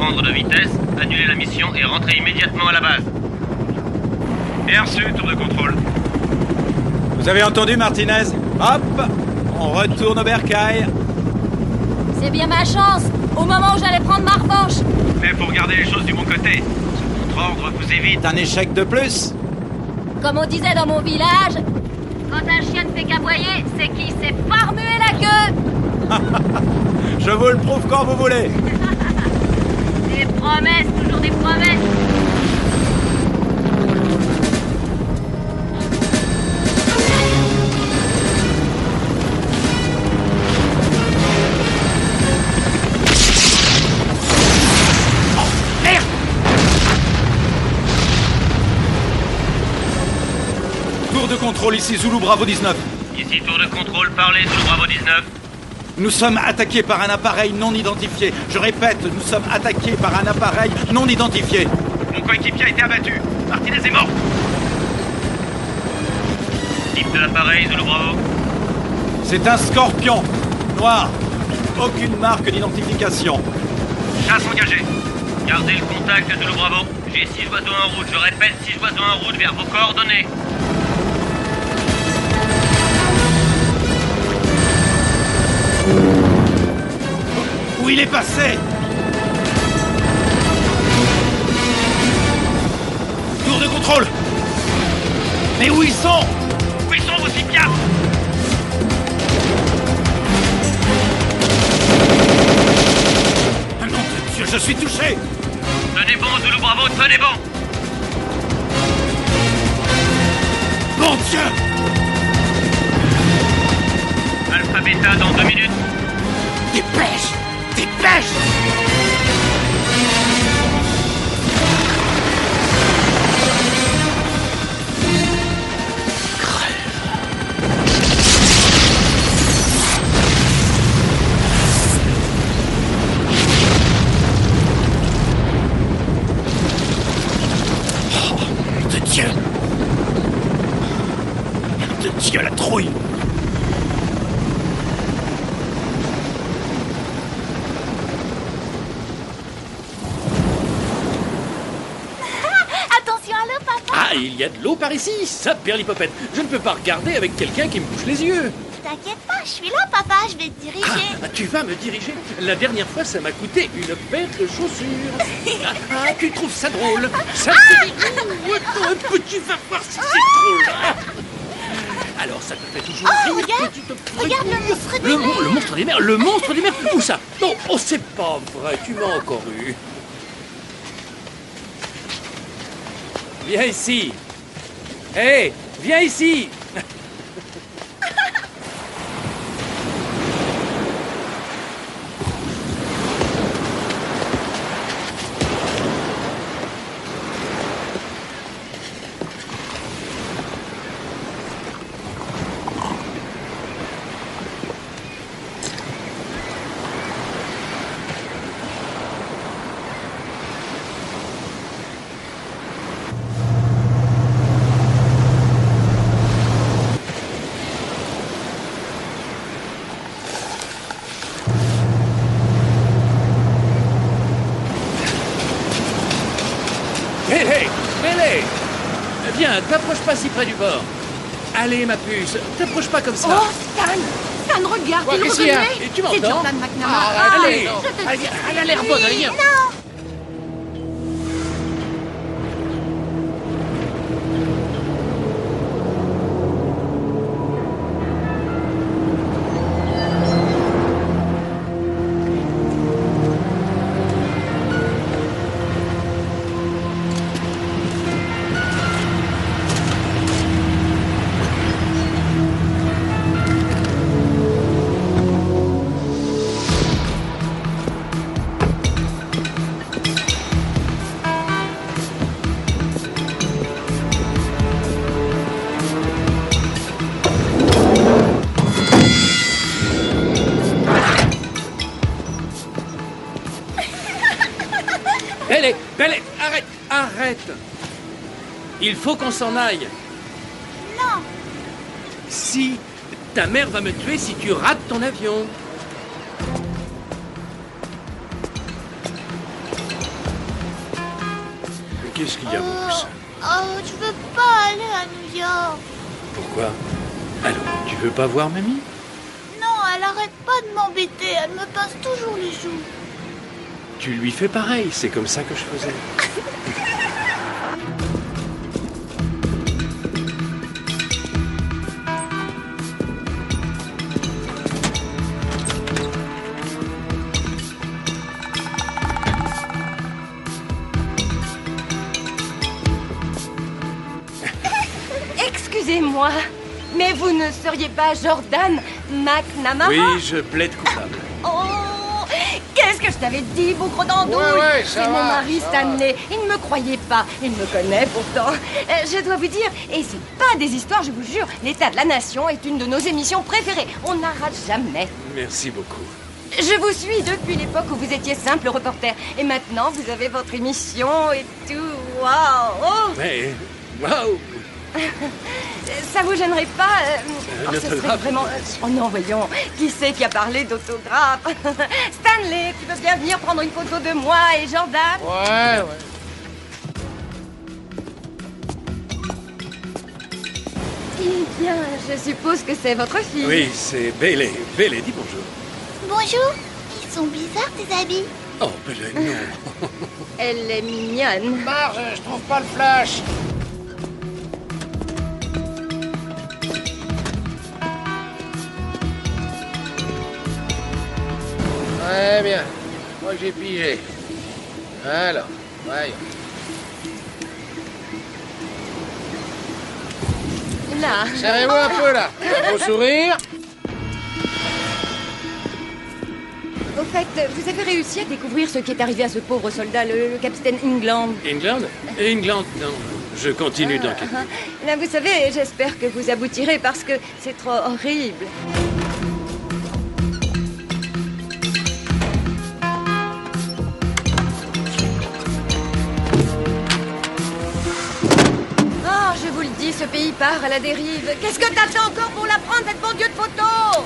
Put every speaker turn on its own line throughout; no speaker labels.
prendre de vitesse, annuler la mission et rentrer immédiatement à la base.
Bien reçu, tour de contrôle.
Vous avez entendu, Martinez? Hop! On retourne au bercail.
C'est bien ma chance, au moment où j'allais prendre ma revanche.
Mais faut regarder les choses du bon côté. Ce contre-ordre vous évite.
Un échec de plus?
Comme on disait dans mon village, quand un chien ne fait qu'aboyer, c'est qu'il s'est pas remué la queue.
Je vous le prouve quand vous voulez.
Des promesses, toujours des promesses.
Tour de contrôle ici, Zulu Bravo 19.
Ici tour de contrôle, parlez sous Bravo 19.
Nous sommes attaqués par un appareil non identifié. Je répète, nous sommes attaqués par un appareil non identifié.
Mon coéquipier a été abattu. Martinez est mort.
Type de l'appareil, Zulu Bravo.
C'est un scorpion. Noir. Aucune marque d'identification.
Chasse engagée.
Gardez le contact, Zulu Bravo. J'ai 6 oiseaux en route, je répète, 6 oiseaux en route vers vos coordonnées.
Où il est passé? Tour de contrôle. Mais où ils sont?
Où ils sont vos psychiatres?
Ah, nom de Dieu, je suis touché.
Tenez bon, Zulu Bravo, tenez bon.
Mon Dieu!
Alpha Beta dans 2 minutes.
Dépêche! Dépêche! Oh, de Dieu! De Dieu, la trouille!
Attention à l'eau, papa.
Ah, il y a de l'eau par ici, ça, Perlipopette. Je ne peux pas regarder avec quelqu'un qui me bouche les yeux.
T'inquiète pas, je suis là, papa, je vais te diriger.
Ah, tu vas me diriger. La dernière fois, ça m'a coûté une paire de chaussures. Ah, tu trouves ça drôle? Ça te dit... Tu vas voir si c'est drôle. Alors, ça te fait toujours rire
regarde,
que tu te...
regarde le monstre des mers.
Le monstre des mers. Le monstre des mers. Où ça? Non, oh, c'est pas vrai. Tu m'as encore eu. Viens ici. Hé, viens ici. Hé, hé, Bélé. Viens, t'approche pas si près du bord. Allez, ma puce, t'approche pas comme ça.
Oh, Stan! Stan, regarde,
Quoi,
il
qu'est-ce qu'il y a?
revenait.
Tu m'entends?
C'est Jordan McNamara.
Allez,
je te
allez, elle a l'air bonne, allez, viens.
Non,
Bélé, arrête, arrête. Il faut qu'on s'en aille.
non.
Si, ta mère va me tuer si tu rates ton avion. Qu'est-ce qu'il y a, mon poussin?
Je veux pas aller à New York.
Pourquoi? Alors, tu veux pas voir mamie?
Non, elle arrête pas de m'embêter. Elle me passe toujours les joues.
Tu lui fais pareil, c'est comme ça que je faisais.
Excusez-moi, mais vous ne seriez pas Jordan McNamara?
Oui, je plaide coupable.
Oh, qu'est-ce que je t'avais dit, bougre d'andouille?
Ouais, ça
c'est mon
va,
mari
ça
Stanley. Il ne me croyait pas. Il me connaît pourtant. Je dois vous dire, et c'est pas des histoires, je vous jure, l'État de la Nation est une de nos émissions préférées. On n'arrête jamais.
Merci beaucoup.
Je vous suis depuis l'époque où vous étiez simple reporter. Et maintenant, vous avez votre émission et tout. Waouh! Oh,
Mais, waouh!
ça vous gênerait pas ce serait
l'autographe,
vraiment... Oh non, voyons. Qui c'est qui a parlé d'autographe? Stanley, tu veux bien venir prendre une photo de moi et Jordan?
Ouais.
Eh bien, je suppose que c'est votre fille.
Oui, c'est Bailey. Bailey, dis bonjour.
Bonjour. Ils sont bizarres, tes habits.
Oh, Bailey, non.
Elle est mignonne.
Marge, je trouve pas le flash. Ouais, bien. Moi, j'ai pigé. Alors, voyons.
Là.
Serrez-vous un peu, là. Un beau sourire.
Au fait, vous avez réussi à découvrir ce qui est arrivé à ce pauvre soldat, le capitaine England.
England? England, non. Je continue d'enquêter.
Là, vous savez, j'espère que vous aboutirez parce que c'est trop horrible. Oh, je vous le dis, ce pays part à la dérive. Qu'est-ce que t'attends encore pour la prendre, cette bon Dieu de photo?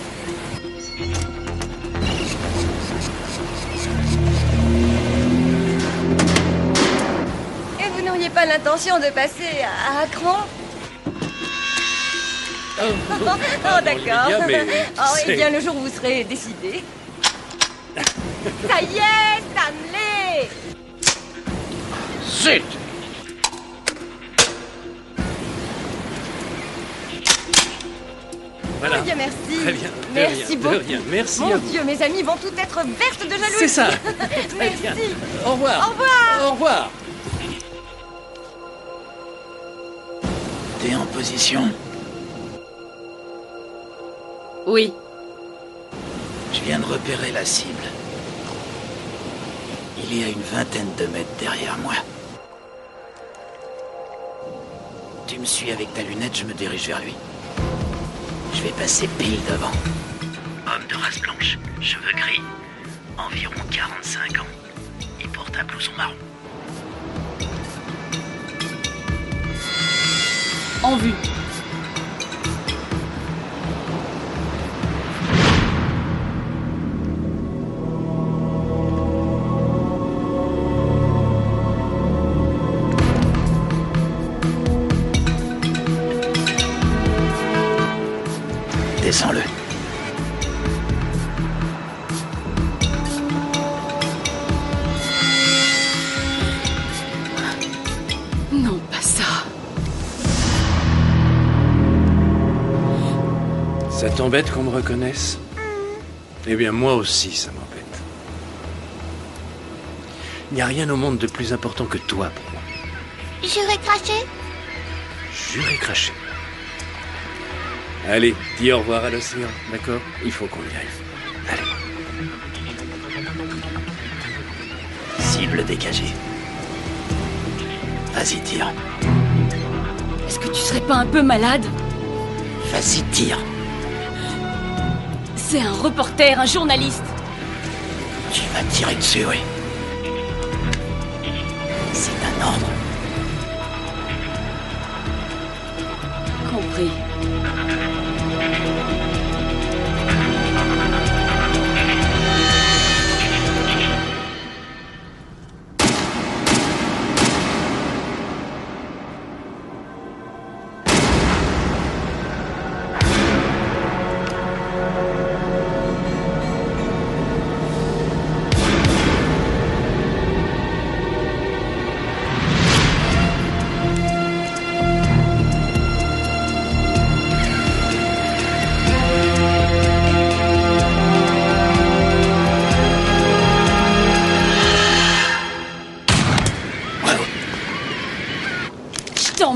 Et vous n'auriez pas l'intention de passer à Accra? Oh, d'accord. Oh, eh bien, le jour où vous serez décidé. Ça y est, Stanley!
Zut!
Voilà.
Eh bien, merci.
Très bien.
Merci beaucoup.
De rien. Merci
Mon
à vous.
Dieu, mes amis vont toutes être vertes de jalousie.
C'est ça. Très
Merci.
bien. Au revoir.
Au revoir.
Au revoir.
T'es en position?
Oui.
Je viens de repérer la cible. Il est à une vingtaine de mètres derrière moi. Tu me suis avec ta lunette, je me dirige vers lui. Je vais passer pile devant. Homme de race blanche, cheveux gris, environ 45 ans. Il porte un blouson marron.
En vue.
Descends-le.
Non, pas ça.
Ça t'embête qu'on me reconnaisse? Eh bien, moi aussi, ça m'embête. Il n'y a rien au monde de plus important que toi pour moi.
J'aurais craché.
Juré craché. Allez, dis au revoir à l'océan, d'accord? Il faut qu'on y aille. Allez.
Cible dégagée. Vas-y, tire.
Est-ce que tu serais pas un peu malade?
Vas-y, tire.
C'est un reporter, un journaliste.
Tu vas tirer dessus, oui. C'est un ordre.
Compris.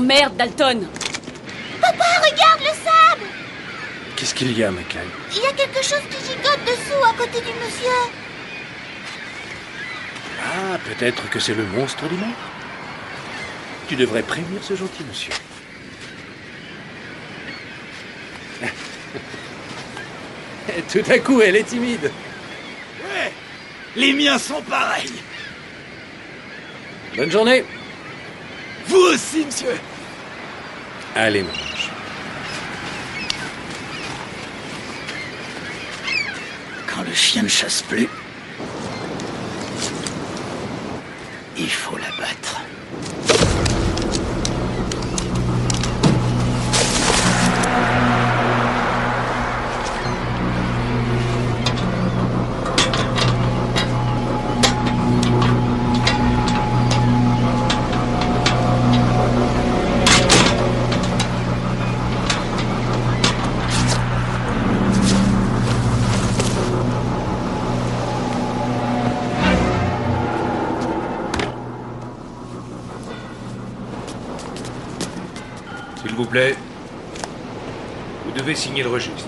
m'emmerdes, Dalton.
Papa, regarde le sable!
Qu'est-ce qu'il y a, Michael?
Il y a quelque chose qui gigote dessous, à côté du monsieur.
Ah, peut-être que c'est le monstre du monde. Tu devrais prévenir ce gentil monsieur. Tout à coup, elle est timide.
Ouais, les miens sont pareils.
Bonne journée.
Vous aussi, monsieur.
Allez, mon ange.
Quand le chien ne chasse plus, il faut l'abattre.
S'il vous plaît, vous devez signer le registre.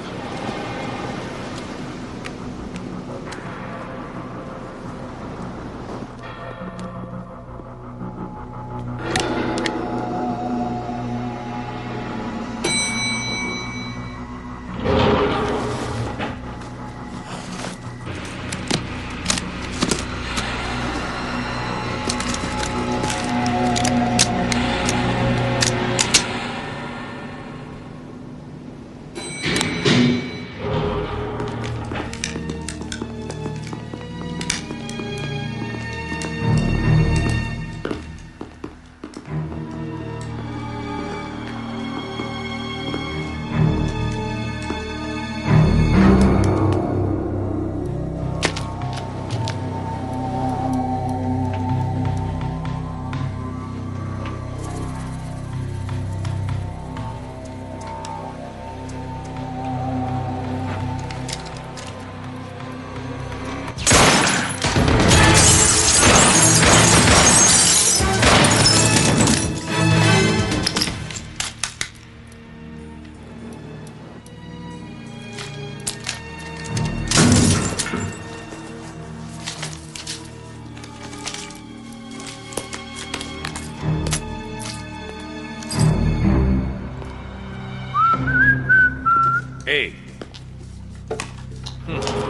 Hey.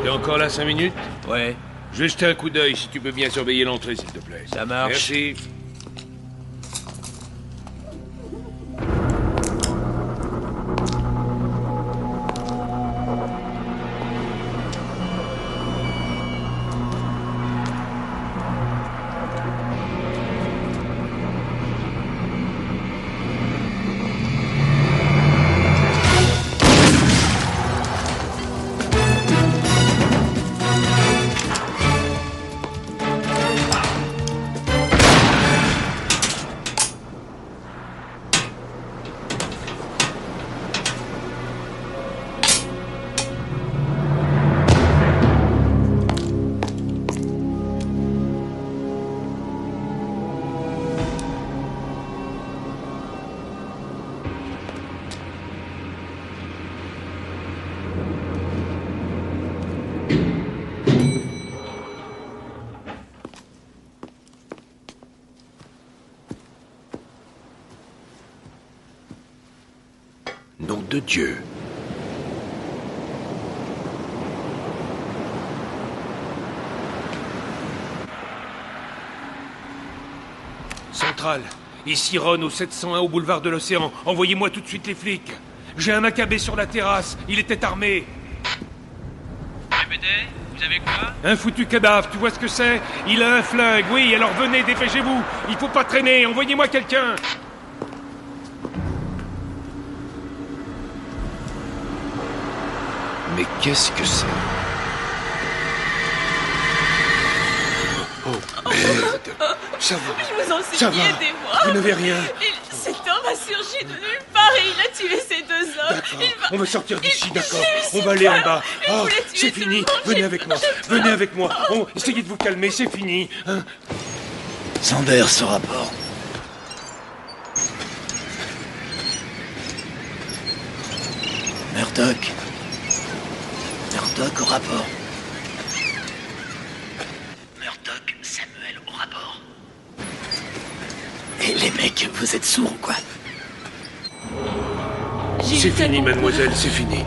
T'es encore là 5 minutes?
Ouais,
Je vais jeter un coup d'œil si tu peux bien surveiller l'entrée, s'il te plaît.
ça marche.
Merci.
Nom de Dieu.
Centrale, ici Ron au 701 au boulevard de l'Océan. Envoyez-moi tout de suite les flics. J'ai un Maccabée sur la terrasse. Il était armé.
Répétez, vous avez quoi?
Un foutu cadavre, tu vois ce que c'est? Il a un flingue, oui, alors venez, dépêchez-vous. Il faut pas traîner, envoyez-moi quelqu'un.
Mais qu'est-ce que c'est? Oh, merde! Ça va?
Je vous en
Ça
supplie,
va.
aidez-moi.
Vous n'avez rien.
Cet homme a surgi de nulle part et il a tué ces deux hommes.
D'accord, on va sortir d'ici, d'accord. On va aller en bas. Ah, c'est fini. Venez avec moi. Venez avec moi. Essayez de vous calmer, c'est fini. Hein?
Sanders, ce rapport. Murdoch. Murdoch au rapport. Murdoch, Samuel au rapport. Et les mecs, vous êtes sourds ou quoi?
C'est fini, mademoiselle, c'est fini.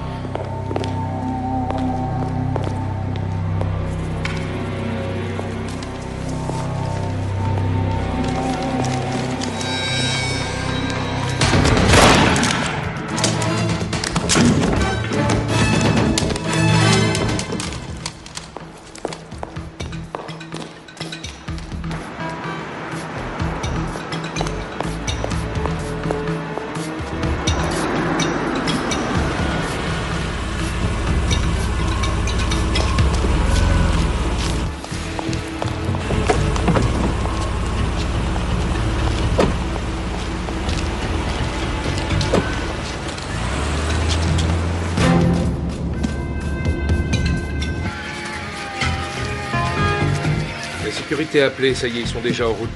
La sécurité a appelé, ça y est, ils sont déjà en route.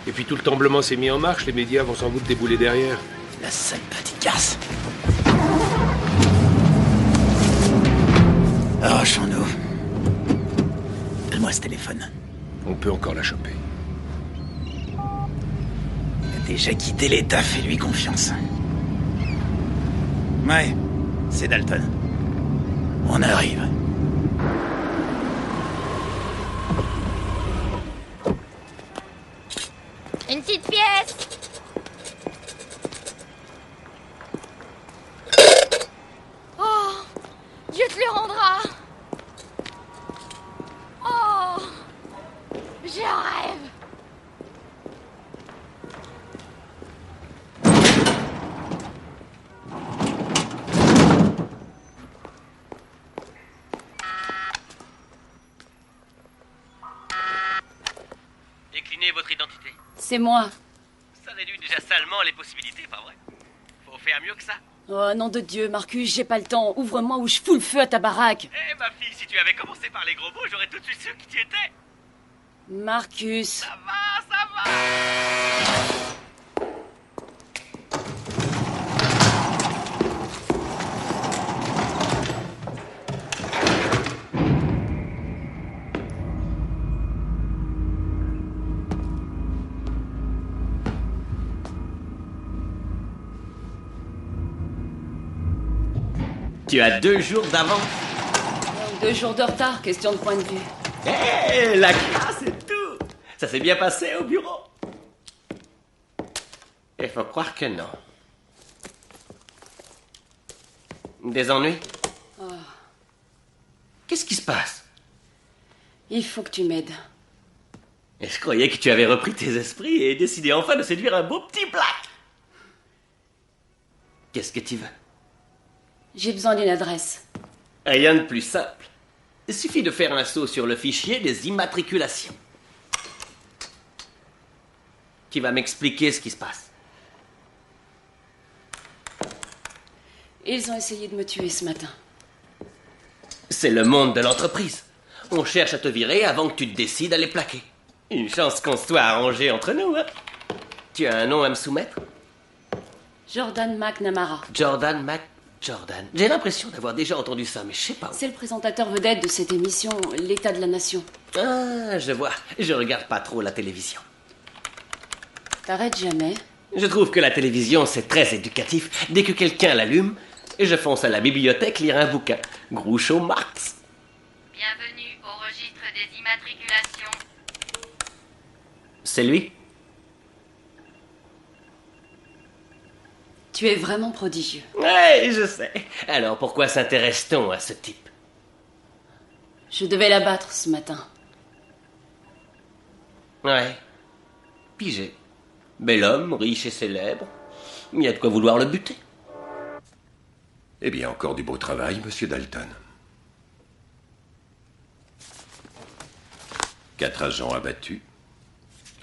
Et puis tout le tremblement s'est mis en marche, les médias vont sans doute débouler derrière.
La sale petite garce. Arrachons-nous. Donne-moi ce téléphone.
On peut encore la choper.
Il a déjà quitté l'État, fais-lui confiance. Ouais, c'est Dalton. On arrive.
Une petite pièce. Oh, Dieu te le rendra. Oh, j'ai un rêve.
Déclinez votre identité.
C'est moi.
Ça réduit déjà salement les possibilités, pas vrai? Faut faire mieux que ça.
Oh, nom de Dieu, Marcus, j'ai pas le temps. Ouvre-moi ou je fous le feu à ta baraque.
Eh, ma fille, si tu avais commencé par les gros mots, j'aurais tout de suite su qui tu étais.
Marcus.
Ça va.
Tu as 2 jours d'avance.
2 jours de retard, question de point de vue.
Eh, la classe et tout. Ça s'est bien passé au bureau. Il faut croire que non. Des ennuis?
Oh.
Qu'est-ce qui se passe?
Il faut que tu m'aides.
Et je croyais que tu avais repris tes esprits et décidé enfin de séduire un beau petit black. Qu'est-ce que tu veux?
J'ai besoin d'une adresse.
Rien de plus simple. Il suffit de faire un saut sur le fichier des immatriculations. Tu vas m'expliquer ce qui se passe.
Ils ont essayé de me tuer ce matin.
C'est le monde de l'entreprise. On cherche à te virer avant que tu te décides à les plaquer. Une chance qu'on soit arrangé entre nous, hein? Tu as un nom à me soumettre?
Jordan McNamara.
Jordan. J'ai l'impression d'avoir déjà entendu ça, mais je sais pas où.
C'est le présentateur vedette de cette émission, L'État de la Nation.
Ah, je vois. Je regarde pas trop la télévision.
T'arrêtes jamais.
Je trouve que la télévision, c'est très éducatif. Dès que quelqu'un l'allume, je fonce à la bibliothèque lire un bouquin. Groucho Marx.
Bienvenue au registre des immatriculations.
C'est lui?
Tu es vraiment prodigieux.
Ouais, je sais. Alors pourquoi s'intéresse-t-on à ce type?
Je devais l'abattre ce matin.
Ouais. Pigé. Bel homme, riche et célèbre. Il y a de quoi vouloir le buter.
Eh bien, encore du beau travail, monsieur Dalton. 4 agents abattus,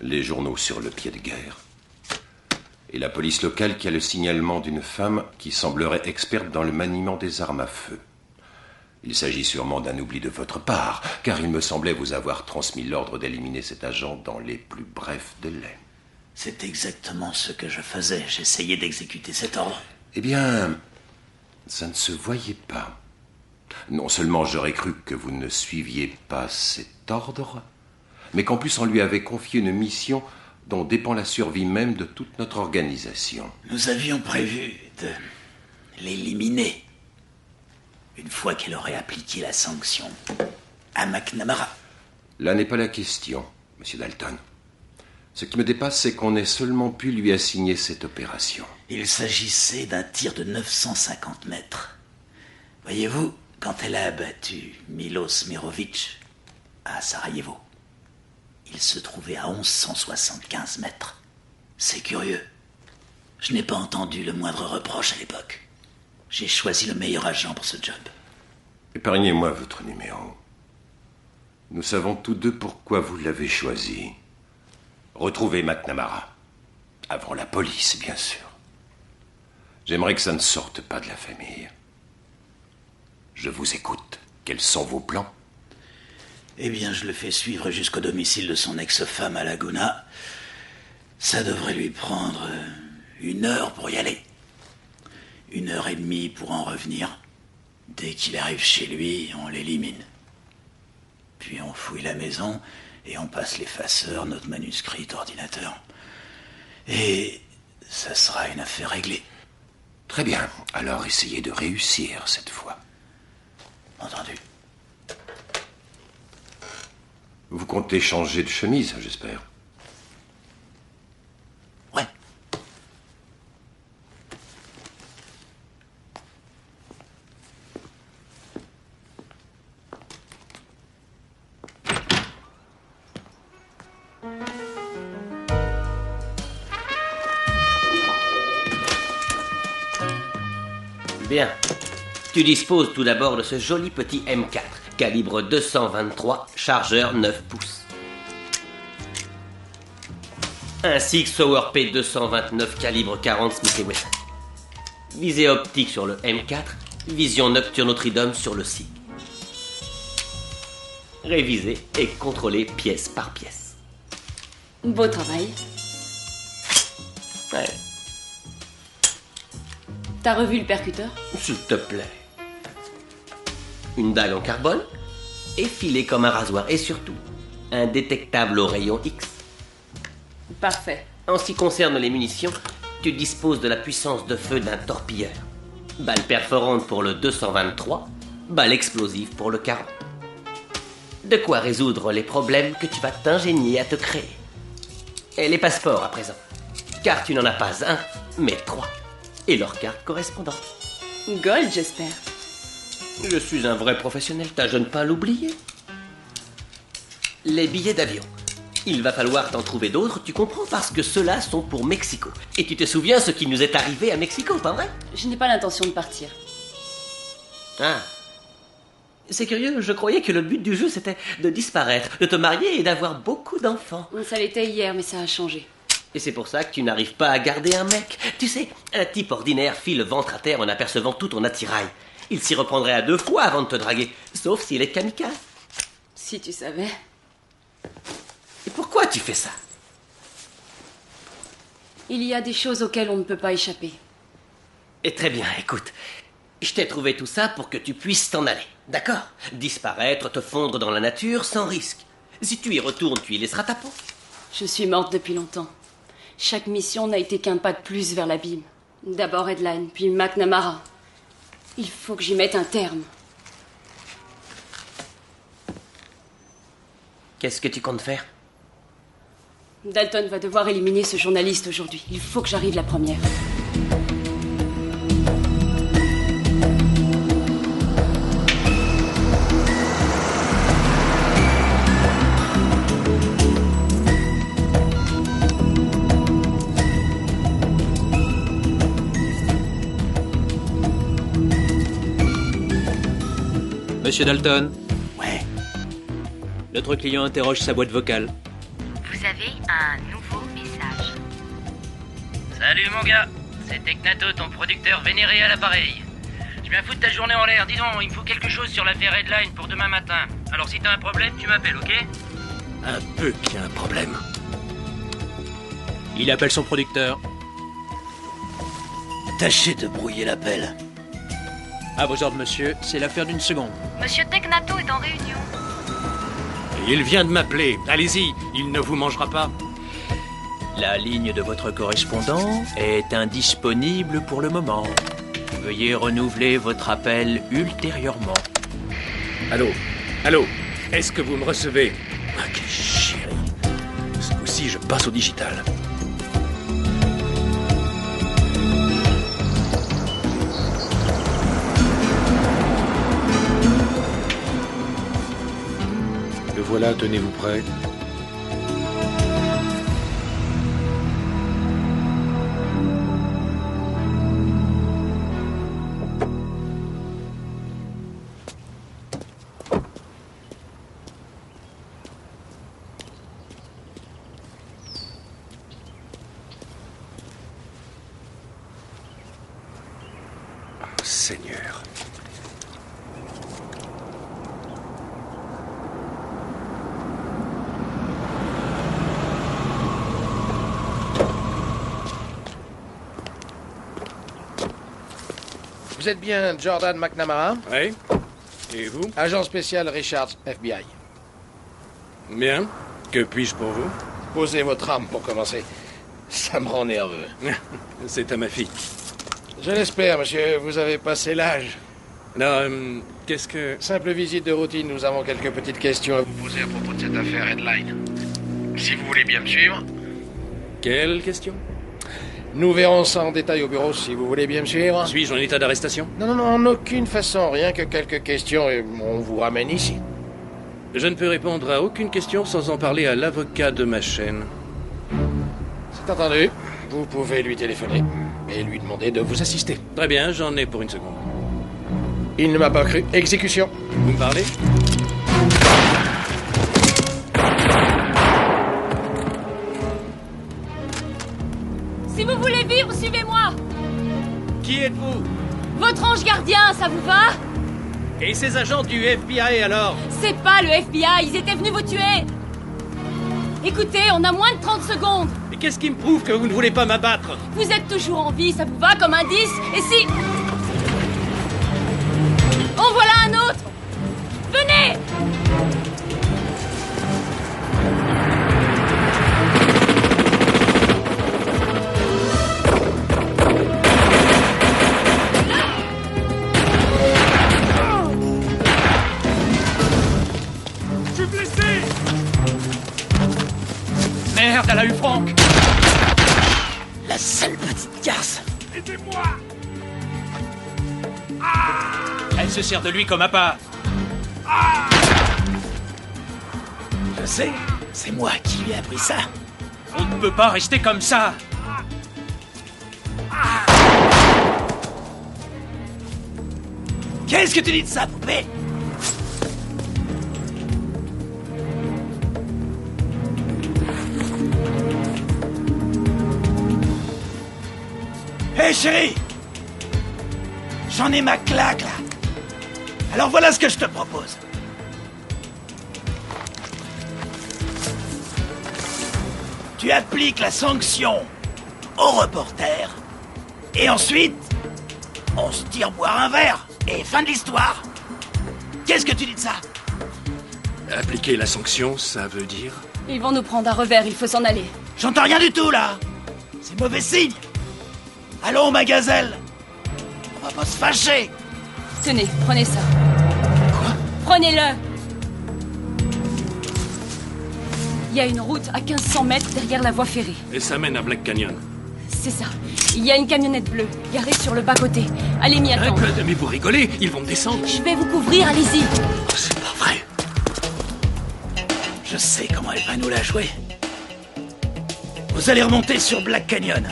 les journaux sur le pied de guerre, et la police locale qui a le signalement d'une femme qui semblerait experte dans le maniement des armes à feu. Il s'agit sûrement d'un oubli de votre part, car il me semblait vous avoir transmis l'ordre d'éliminer cet agent dans les plus brefs délais.
C'est exactement ce que je faisais. J'essayais d'exécuter cet ordre.
Eh bien, Ça ne se voyait pas. Non seulement j'aurais cru que vous ne suiviez pas cet ordre, mais qu'en plus on lui avait confié une mission dont dépend la survie même de toute notre organisation.
Nous avions prévu de l'éliminer une fois qu'elle aurait appliqué la sanction à McNamara.
Là n'est pas la question, Monsieur Dalton. Ce qui me dépasse, c'est qu'on ait seulement pu lui assigner cette opération.
Il s'agissait d'un tir de 950 mètres. Voyez-vous, quand elle a abattu Milos Mirovic à Sarajevo, il se trouvait à 1175 mètres. C'est curieux. Je n'ai pas entendu le moindre reproche à l'époque. J'ai choisi le meilleur agent pour ce job.
Épargnez-moi votre numéro. Nous savons tous deux pourquoi vous l'avez choisi. Retrouvez McNamara. Avant la police, bien sûr. J'aimerais que ça ne sorte pas de la famille. Je vous écoute. Quels sont vos plans?
Eh bien, je le fais suivre jusqu'au domicile de son ex-femme à Laguna. Ça devrait lui prendre 1 heure pour y aller. 1h30 pour en revenir. Dès qu'il arrive chez lui, on l'élimine. Puis on fouille la maison et on passe l'effaceur, notre manuscrit, ordinateur. Et ça sera une affaire réglée.
Très bien. Alors essayez de réussir cette fois.
Entendu.
Vous comptez changer de chemise, j'espère.
Ouais.
Bien. Tu disposes tout d'abord de ce joli petit M4, calibre 223, chargeur 9 pouces. Ainsi que Sauer P229, calibre 40 Smith & Wesson. Visée optique sur le M4, vision nocturne au tridome sur le SIG. Réviser et contrôler pièce par pièce.
Beau travail.
Ouais.
T'as revu le percuteur?
S'il te plaît. Une dalle en carbone, effilée comme un rasoir et surtout, indétectable au rayon X.
Parfait.
En ce qui concerne les munitions, tu disposes de la puissance de feu d'un torpilleur. Balle perforante pour le 223, balle explosive pour le 40. De quoi résoudre les problèmes que tu vas t'ingénier à te créer. Et les passeports à présent. Car tu n'en as pas un, mais 3. Et leur carte correspondante.
Gold, j'espère.
Je suis un vrai professionnel, t'as jeune pas à l'oublier. Les billets d'avion. Il va falloir t'en trouver d'autres, tu comprends, parce que ceux-là sont pour Mexico. Et tu te souviens ce qui nous est arrivé à Mexico, pas vrai?
Je n'ai pas l'intention de partir.
Ah. C'est curieux, je croyais que le but du jeu c'était de disparaître, de te marier et d'avoir beaucoup d'enfants.
Ça l'était hier, mais ça a changé.
Et c'est pour ça que tu n'arrives pas à garder un mec. Tu sais, un type ordinaire file le ventre à terre en apercevant tout ton attirail. Il s'y reprendrait à 2 fois avant de te draguer, sauf s'il est kamikaze.
Si tu savais.
Et pourquoi tu fais ça?
Il y a des choses auxquelles on ne peut pas échapper.
Et très bien, écoute. Je t'ai trouvé tout ça pour que tu puisses t'en aller, d'accord? Disparaître, te fondre dans la nature sans risque. Si tu y retournes, tu y laisseras ta peau.
Je suis morte depuis longtemps. Chaque mission n'a été qu'un pas de plus vers l'abîme. D'abord Headline, puis McNamara. Il faut que j'y mette un terme.
Qu'est-ce que tu comptes faire?
Dalton va devoir éliminer ce journaliste aujourd'hui. Il faut que j'arrive la première.
Monsieur Dalton.
Ouais.
Notre client interroge sa boîte vocale.
Vous avez un nouveau message.
Salut mon gars, c'est Technato, ton producteur vénéré à l'appareil. Je viens foutre ta journée en l'air, dis donc, il me faut quelque chose sur l'affaire Headline pour demain matin. Alors si t'as un problème, tu m'appelles, ok?
Un peu qu'il y a un problème.
Il appelle son producteur.
Tâchez de brouiller l'appel.
À vos ordres, monsieur, c'est l'affaire d'une seconde.
Monsieur Tecnato est en réunion.
Il vient de m'appeler. Allez-y, il ne vous mangera pas.
La ligne de votre correspondant est indisponible pour le moment. Veuillez renouveler votre appel ultérieurement.
Allô? Allô? Est-ce que vous me recevez? Ah, quelle chérie. Ce coup-ci, je passe au digital. Le voilà, tenez-vous prêt. Seigneur.
Vous êtes bien Jordan McNamara?
Oui. Et vous?
Agent spécial Richards, FBI.
Bien. Que puis-je pour vous?
Posez votre arme pour commencer. Ça me rend nerveux.
C'est à ma fille.
Je l'espère, monsieur. Vous avez passé l'âge.
Non, qu'est-ce que...
Simple visite de routine. Nous avons quelques petites questions à vous poser à propos de cette affaire Headline. Si vous voulez bien me suivre.
Quelle question?
Nous verrons ça en détail au bureau, si vous voulez bien me suivre.
Suis-je en état d'arrestation?
Non, en aucune façon. Rien que quelques questions et on vous ramène ici.
Je ne peux répondre à aucune question sans en parler à l'avocat de ma chaîne.
C'est entendu. Vous pouvez lui téléphoner et lui demander de vous assister.
Très bien, j'en ai pour une seconde.
Il ne m'a pas cru. Exécution.
Vous me parlez?
Si vous voulez vivre, suivez-moi.
Qui êtes-vous?
Votre ange gardien, ça vous va?
Et ces agents du FBI alors?
C'est pas le FBI, ils étaient venus vous tuer. Écoutez, on a moins de 30 secondes.
Et qu'est-ce qui me prouve que vous ne voulez pas m'abattre?
Vous êtes toujours en vie, ça vous va comme indice? Et si... En voilà un autre. Venez.
Je suis blessé! Merde, elle a eu Franck!
La sale petite garce!
Aidez-moi! Elle se sert de lui comme appât.
Je sais, c'est moi qui lui ai appris ça.
On ne peut pas rester comme ça.
Qu'est-ce que tu dis de ça, poupée? Hé, chérie! J'en ai ma claque, là. Alors voilà ce que je te propose. Tu appliques la sanction au reporter, et ensuite, on se tire boire un verre, et fin de l'histoire. Qu'est-ce que tu dis de ça?
Appliquer la sanction, ça veut dire...
Ils vont nous prendre à revers, il faut s'en aller.
J'entends rien du tout, là. C'est mauvais signe. Allons, ma gazelle. On va pas se fâcher.
Tenez, prenez ça.
Quoi?
Prenez-le. Il y a une route à 1500 mètres derrière la voie ferrée.
Et ça mène à Black Canyon.
C'est ça. Il y a une camionnette bleue, garée sur le bas-côté. Allez m'y attendre.
Mais vous rigolez, ils vont me descendre.
Je vais vous couvrir, allez-y.
C'est pas vrai. Je sais comment elle va nous la jouer. Vous allez remonter sur Black Canyon.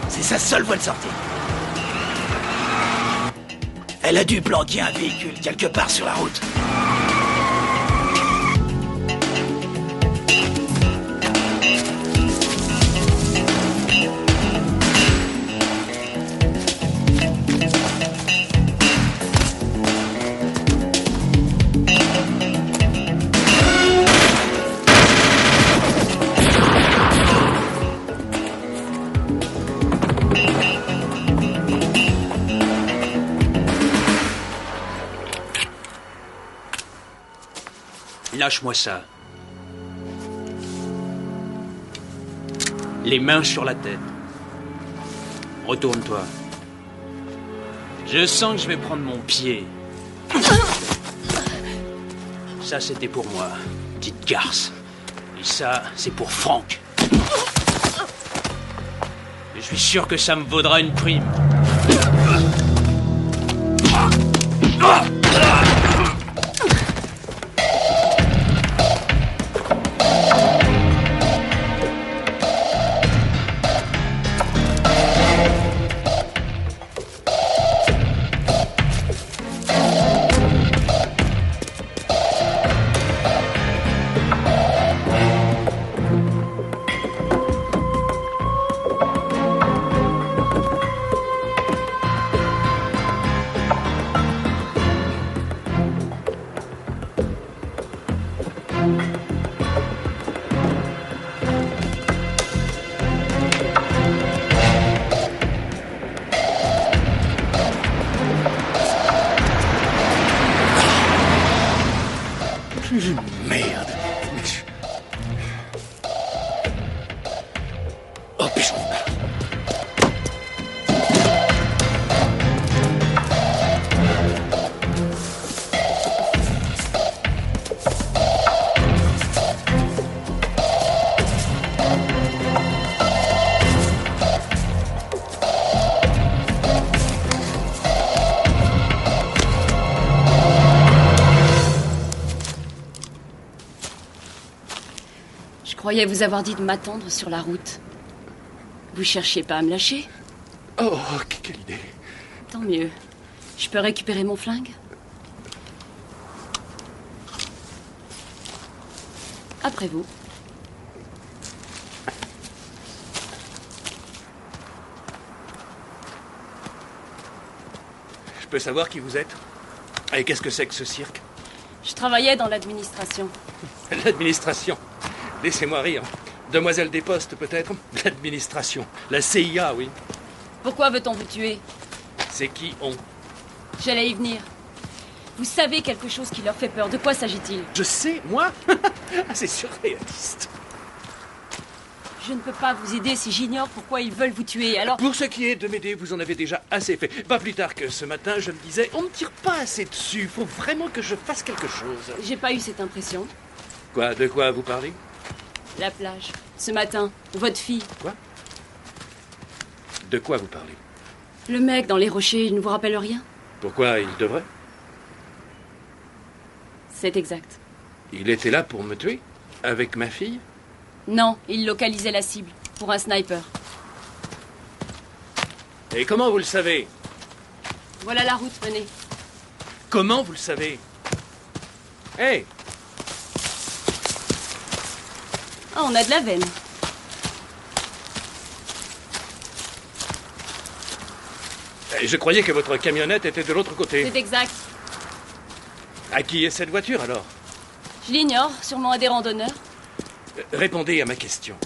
C'est sa seule voie de sortie. Elle a dû planquer un véhicule quelque part sur la route.
Lâche-moi ça. Les mains sur la tête. Retourne-toi. Je sens que je vais prendre mon pied. Ça, c'était pour moi, petite garce. Et ça, c'est pour Franck. Et je suis sûr que ça me vaudra une prime.
Merde. Oh putain.
Je croyais vous avoir dit de m'attendre sur la route. Vous cherchiez pas à me lâcher?
Oh, quelle idée.
Tant mieux. Je peux récupérer mon flingue? Après vous.
Je peux savoir qui vous êtes? Et qu'est-ce que c'est que ce cirque?
Je travaillais dans l'administration.
L'administration. Laissez-moi rire. Demoiselle des Postes, peut-être? L'administration. La CIA, oui.
Pourquoi veut-on vous tuer?
C'est qui on?
J'allais y venir. Vous savez quelque chose qui leur fait peur. De quoi s'agit-il?
Je sais, moi? C'est surréaliste.
Je ne peux pas vous aider si j'ignore pourquoi ils veulent vous tuer, alors...
Pour ce qui est de m'aider, vous en avez déjà assez fait. Pas plus tard que ce matin, je me disais, on ne tire pas assez dessus. Faut vraiment que je fasse quelque chose.
J'ai pas eu cette impression.
Quoi? De quoi vous parlez?
La plage. Ce matin. Votre fille.
Quoi? De quoi vous parlez?
Le mec dans les rochers, il ne vous rappelle rien?
Pourquoi il devrait?
C'est exact.
Il était là pour me tuer? Avec ma fille?
Non, il localisait la cible. Pour un sniper.
Et comment vous le savez?
Voilà la route, venez.
Comment vous le savez? Hey!
Ah, on a de la veine.
Je croyais que votre camionnette était de l'autre côté.
C'est exact.
À qui est cette voiture, alors?
Je l'ignore, sûrement à des randonneurs.
Répondez à ma question.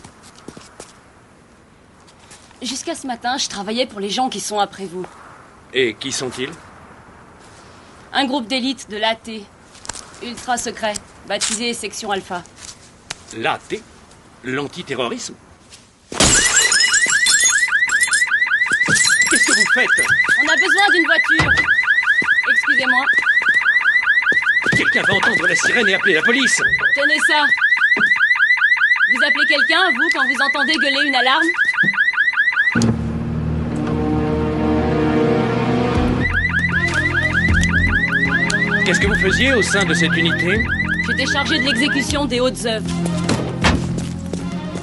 Jusqu'à ce matin, je travaillais pour les gens qui sont après vous.
Et qui sont-ils?
Un groupe d'élite de l'AT. Ultra secret, baptisé Section Alpha.
L'AT? L'antiterrorisme? Qu'est-ce que vous faites?
On a besoin d'une voiture. Excusez-moi.
Quelqu'un va entendre la sirène et appeler la police.
Tenez ça. Vous appelez quelqu'un, vous, quand vous entendez gueuler une alarme?
Qu'est-ce que vous faisiez au sein de cette unité?
J'étais chargée de l'exécution des hautes œuvres.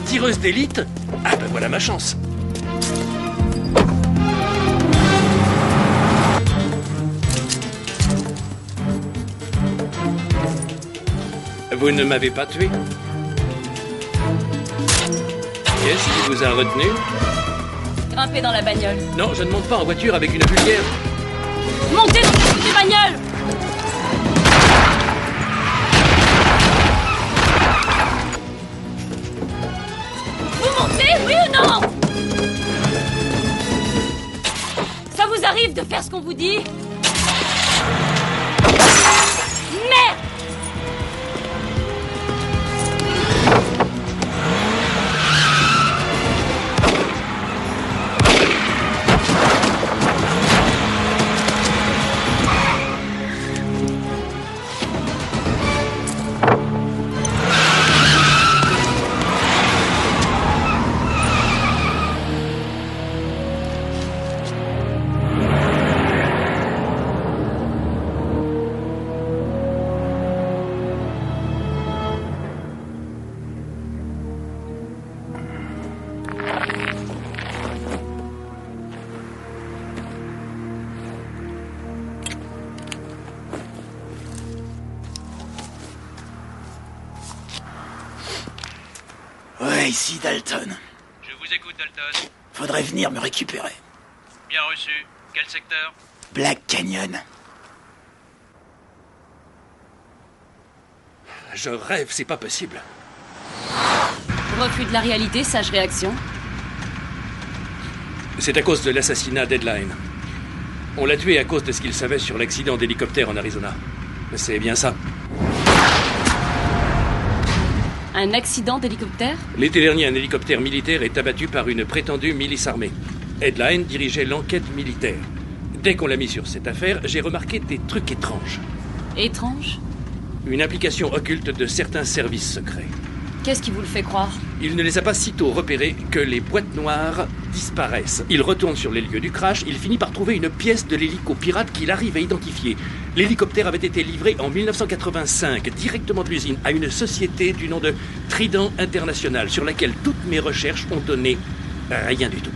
Tireuse d'élite? Ah ben voilà ma chance. Vous ne m'avez pas tué? Qu'est-ce qui vous a retenu?
Grimpez dans la bagnole.
Non, je ne monte pas en voiture avec une vulgaire.
Montez dans cette bagnole! Vous montez, oui ou non? Ça vous arrive de faire ce qu'on vous dit? Merde!
ici, Dalton.
Je vous écoute, Dalton.
Faudrait venir me récupérer.
Bien reçu. Quel secteur?
Black Canyon.
Je rêve, c'est pas possible.
Refus de la réalité, sage réaction.
C'est à cause de l'assassinat Deadline. On l'a tué à cause de ce qu'il savait sur l'accident d'hélicoptère en Arizona. C'est bien ça.
Un accident d'hélicoptère?
L'été dernier, un hélicoptère militaire est abattu par une prétendue milice armée. Headline dirigeait l'enquête militaire. Dès qu'on l'a mis sur cette affaire, j'ai remarqué des trucs étranges.
Étrange?
Une implication occulte de certains services secrets.
Qu'est-ce qui vous le fait croire?
Il ne les a pas sitôt repérés que les boîtes noires disparaissent. Il retourne sur les lieux du crash, il finit par trouver une pièce de l'hélico pirate qu'il arrive à identifier. L'hélicoptère avait été livré en 1985, directement de l'usine, à une société du nom de Trident International, sur laquelle toutes mes recherches ont donné rien du tout.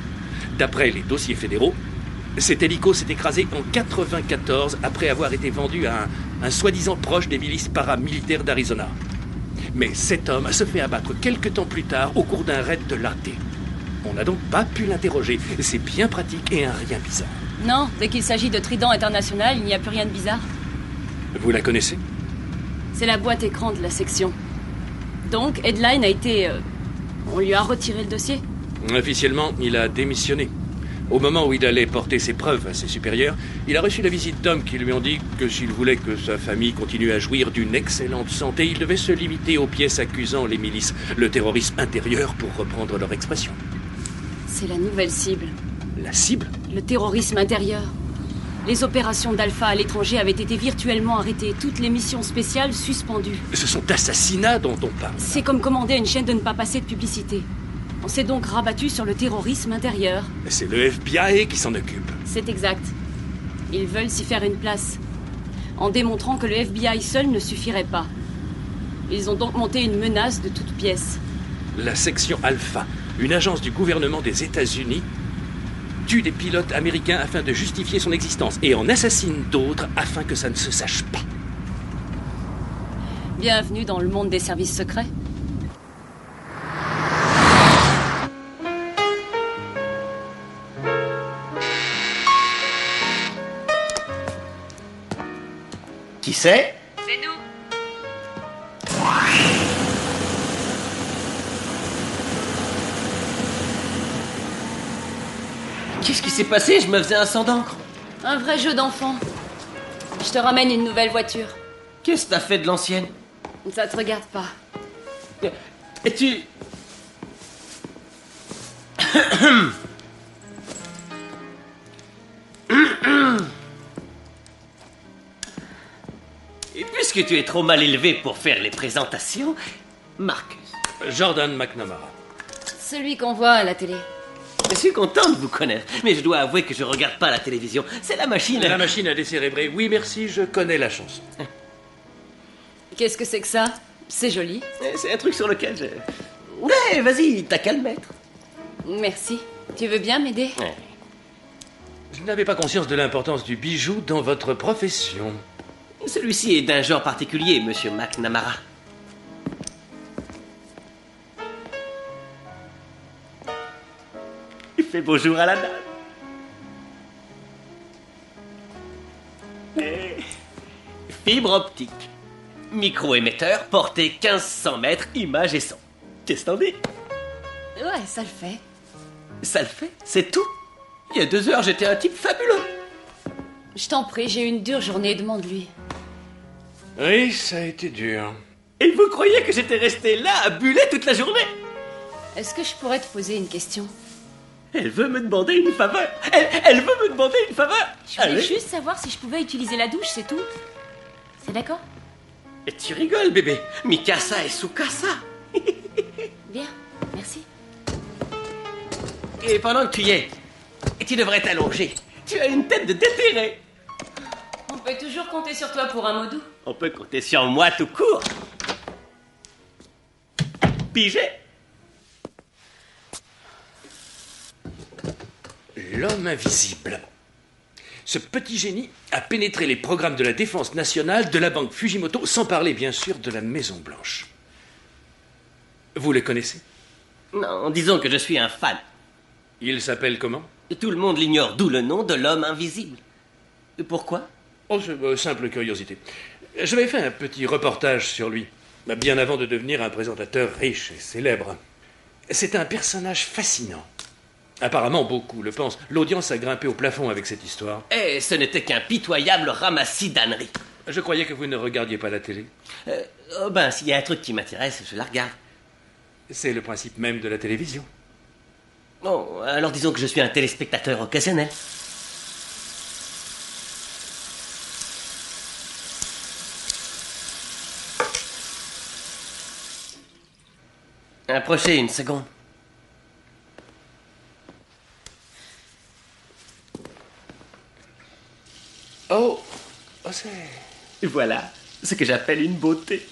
D'après les dossiers fédéraux, cet hélico s'est écrasé en 1994 après avoir été vendu à un soi-disant proche des milices paramilitaires d'Arizona. Mais cet homme se fait abattre quelque temps plus tard au cours d'un raid de l'AT. On n'a donc pas pu l'interroger. C'est bien pratique et un rien bizarre.
Non, dès qu'il s'agit de Trident International, il n'y a plus rien de bizarre.
Vous la connaissez?
C'est la boîte écran de la section. Donc, Headline a été... on lui a retiré le dossier?
Officiellement, il a démissionné. Au moment où il allait porter ses preuves à ses supérieurs, il a reçu la visite d'hommes qui lui ont dit que s'il voulait que sa famille continue à jouir d'une excellente santé, il devait se limiter aux pièces accusant les milices, le terrorisme intérieur pour reprendre leur expression.
C'est la nouvelle cible.
La cible?
Le terrorisme intérieur. Les opérations d'Alpha à l'étranger avaient été virtuellement arrêtées, toutes les missions spéciales suspendues.
Ce sont d'assassinats dont on parle.
C'est comme commander à une chaîne de ne pas passer de publicité. On s'est donc rabattu sur le terrorisme intérieur.
C'est le FBI qui s'en occupe.
C'est exact. Ils veulent s'y faire une place, en démontrant que le FBI seul ne suffirait pas. Ils ont donc monté une menace de toutes pièces.
La section Alpha, une agence du gouvernement des États-Unis, tue des pilotes américains afin de justifier son existence et en assassine d'autres afin que ça ne se sache pas.
Bienvenue dans le monde des services secrets.
Qui c'est?
C'est nous.
Qu'est-ce qui s'est passé? Je me faisais un sang d'encre.
Un vrai jeu d'enfant. Je te ramène une nouvelle voiture.
Qu'est-ce que t'as fait de l'ancienne?
Ça te regarde pas.
Et tu... Et puisque tu es trop mal élevé pour faire les présentations, Marcus.
Jordan McNamara.
Celui qu'on voit à la télé.
Je suis content de vous connaître, mais je dois avouer que je regarde pas la télévision. C'est la machine.
La machine à décérébrer. Oui, merci, je connais la chanson.
Qu'est-ce que c'est que ça? C'est joli.
C'est un truc sur lequel je... Ouais, vas-y, t'as qu'à le mettre.
Merci. Tu veux bien m'aider?
Ouais.
Je n'avais pas conscience de l'importance du bijou dans votre profession.
Celui-ci est d'un genre particulier, monsieur McNamara. Il fait beau jour à la dame. Et... Fibre optique. Micro-émetteur, portée 1500 mètres, image et son. Qu'est-ce que t'en dis?
Ouais, ça le fait.
Ça le fait? C'est tout? Il y a 2 heures, j'étais un type fabuleux.
Je t'en prie, j'ai eu une dure journée, demande-lui.
Oui, ça a été dur.
Et vous croyez que j'étais resté là à buller toute la journée?
Est-ce que je pourrais te poser une question?
Elle veut me demander une faveur. Elle veut me demander une faveur.
Je voulais juste savoir si je pouvais utiliser la douche, c'est tout. C'est d'accord?
Et tu rigoles, bébé. Mikasa et Tsukasa.
Bien, merci.
Et pendant que tu y es, tu devrais t'allonger. Tu as une tête de déterré.
On peut toujours compter sur toi pour un mot doux.
On peut compter sur moi tout court. Pigé.
L'homme invisible. Ce petit génie a pénétré les programmes de la Défense nationale, de la banque Fujimoto, sans parler bien sûr de la Maison Blanche. Vous le connaissez?
Non, disons que je suis un fan.
Il s'appelle comment?
Tout le monde l'ignore, d'où le nom de l'homme invisible. Pourquoi?
Oh, c'est simple curiosité. J'avais fait un petit reportage sur lui, bien avant de devenir un présentateur riche et célèbre. C'est un personnage fascinant. Apparemment, beaucoup le pensent. L'audience a grimpé au plafond avec cette histoire.
Et ce n'était qu'un pitoyable ramassis d'âneries.
Je croyais que vous ne regardiez pas la télé.
S'il y a un truc qui m'intéresse, je la regarde.
C'est le principe même de la télévision.
Bon, alors disons que je suis un téléspectateur occasionnel. Approchez une seconde.
Oh, c'est...
Voilà, ce que j'appelle une beauté.